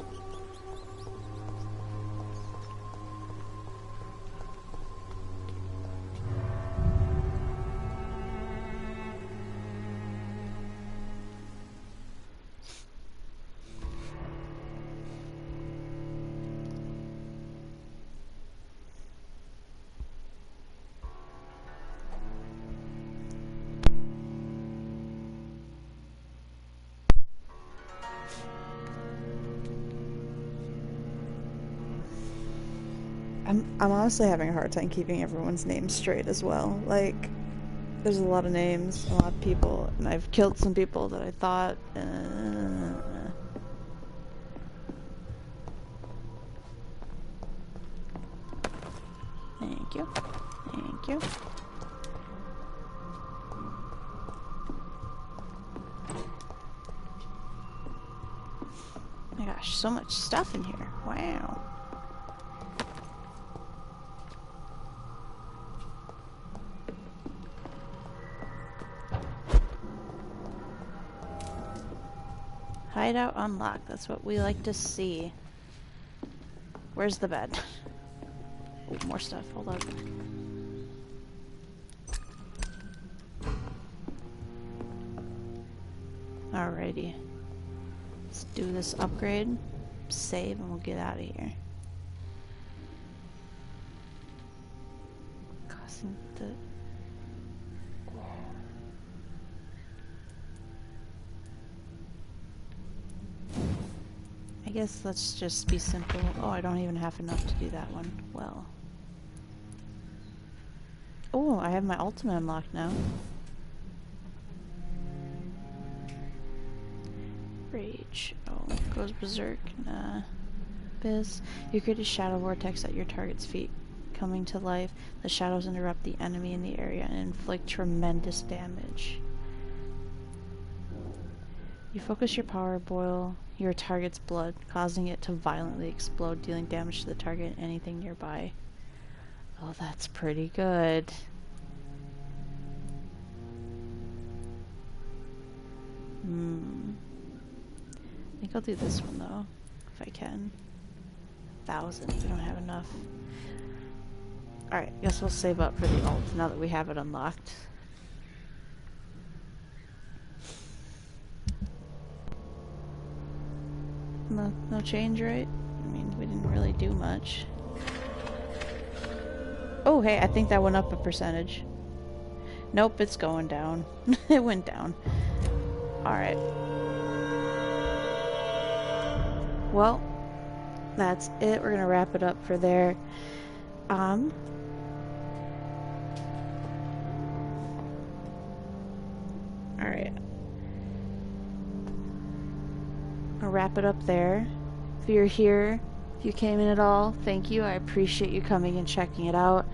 I'm honestly having a hard time keeping everyone's names straight as well. Like, there's a lot of names, a lot of people, and I've killed some people that I thought. Thank you. Thank you. Oh my gosh, so much stuff in here. Wow. Hideout unlocked. That's what we like to see. Where's the bed? Oh, more stuff. Hold on. Alrighty. Let's do this upgrade. Save and we'll get out of here. Causing the... I guess let's just be simple. Oh, I don't even have enough to do that one. Well. Oh, I have my ultimate unlocked now. Rage. Oh, goes berserk. Nah. Abyss. You create a shadow vortex at your target's feet. Coming to life, the shadows interrupt the enemy in the area and inflict tremendous damage. You focus your power boil your target's blood, causing it to violently explode, dealing damage to the target and anything nearby. Oh, that's pretty good. I think I'll do this one though, if I can. 1,000, we don't have enough. Alright, guess we'll save up for the ult now that we have it unlocked. No change, right? I mean, we didn't really do much. Oh, hey, I think that went up a percentage. Nope, it's going down. It went down. Alright. Well, that's it. We're gonna wrap it up for there. Alright. I'll wrap it up there. If you're here, if you came in at all, thank you. I appreciate you coming and checking it out.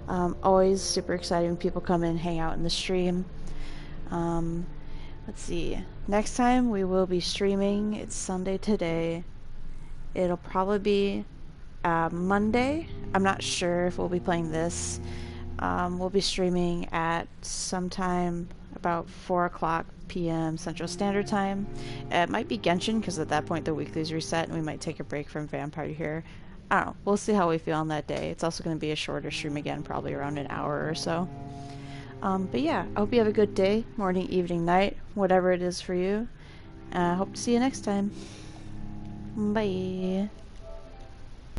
Always super excited when people come in and hang out in the stream. Let's see. Next time we will be streaming. It's Sunday today. It'll probably be Monday. I'm not sure if we'll be playing this. We'll be streaming at sometime about 4 o'clock p.m. Central Standard Time. It might be Genshin because at that point the weekly's reset and we might take a break from Vampyr here. I don't know. We'll see how we feel on that day. It's also going to be a shorter stream again, probably around an hour or so. But yeah, I hope you have a good day, morning, evening, night, whatever it is for you. Hope to see you next time. Bye.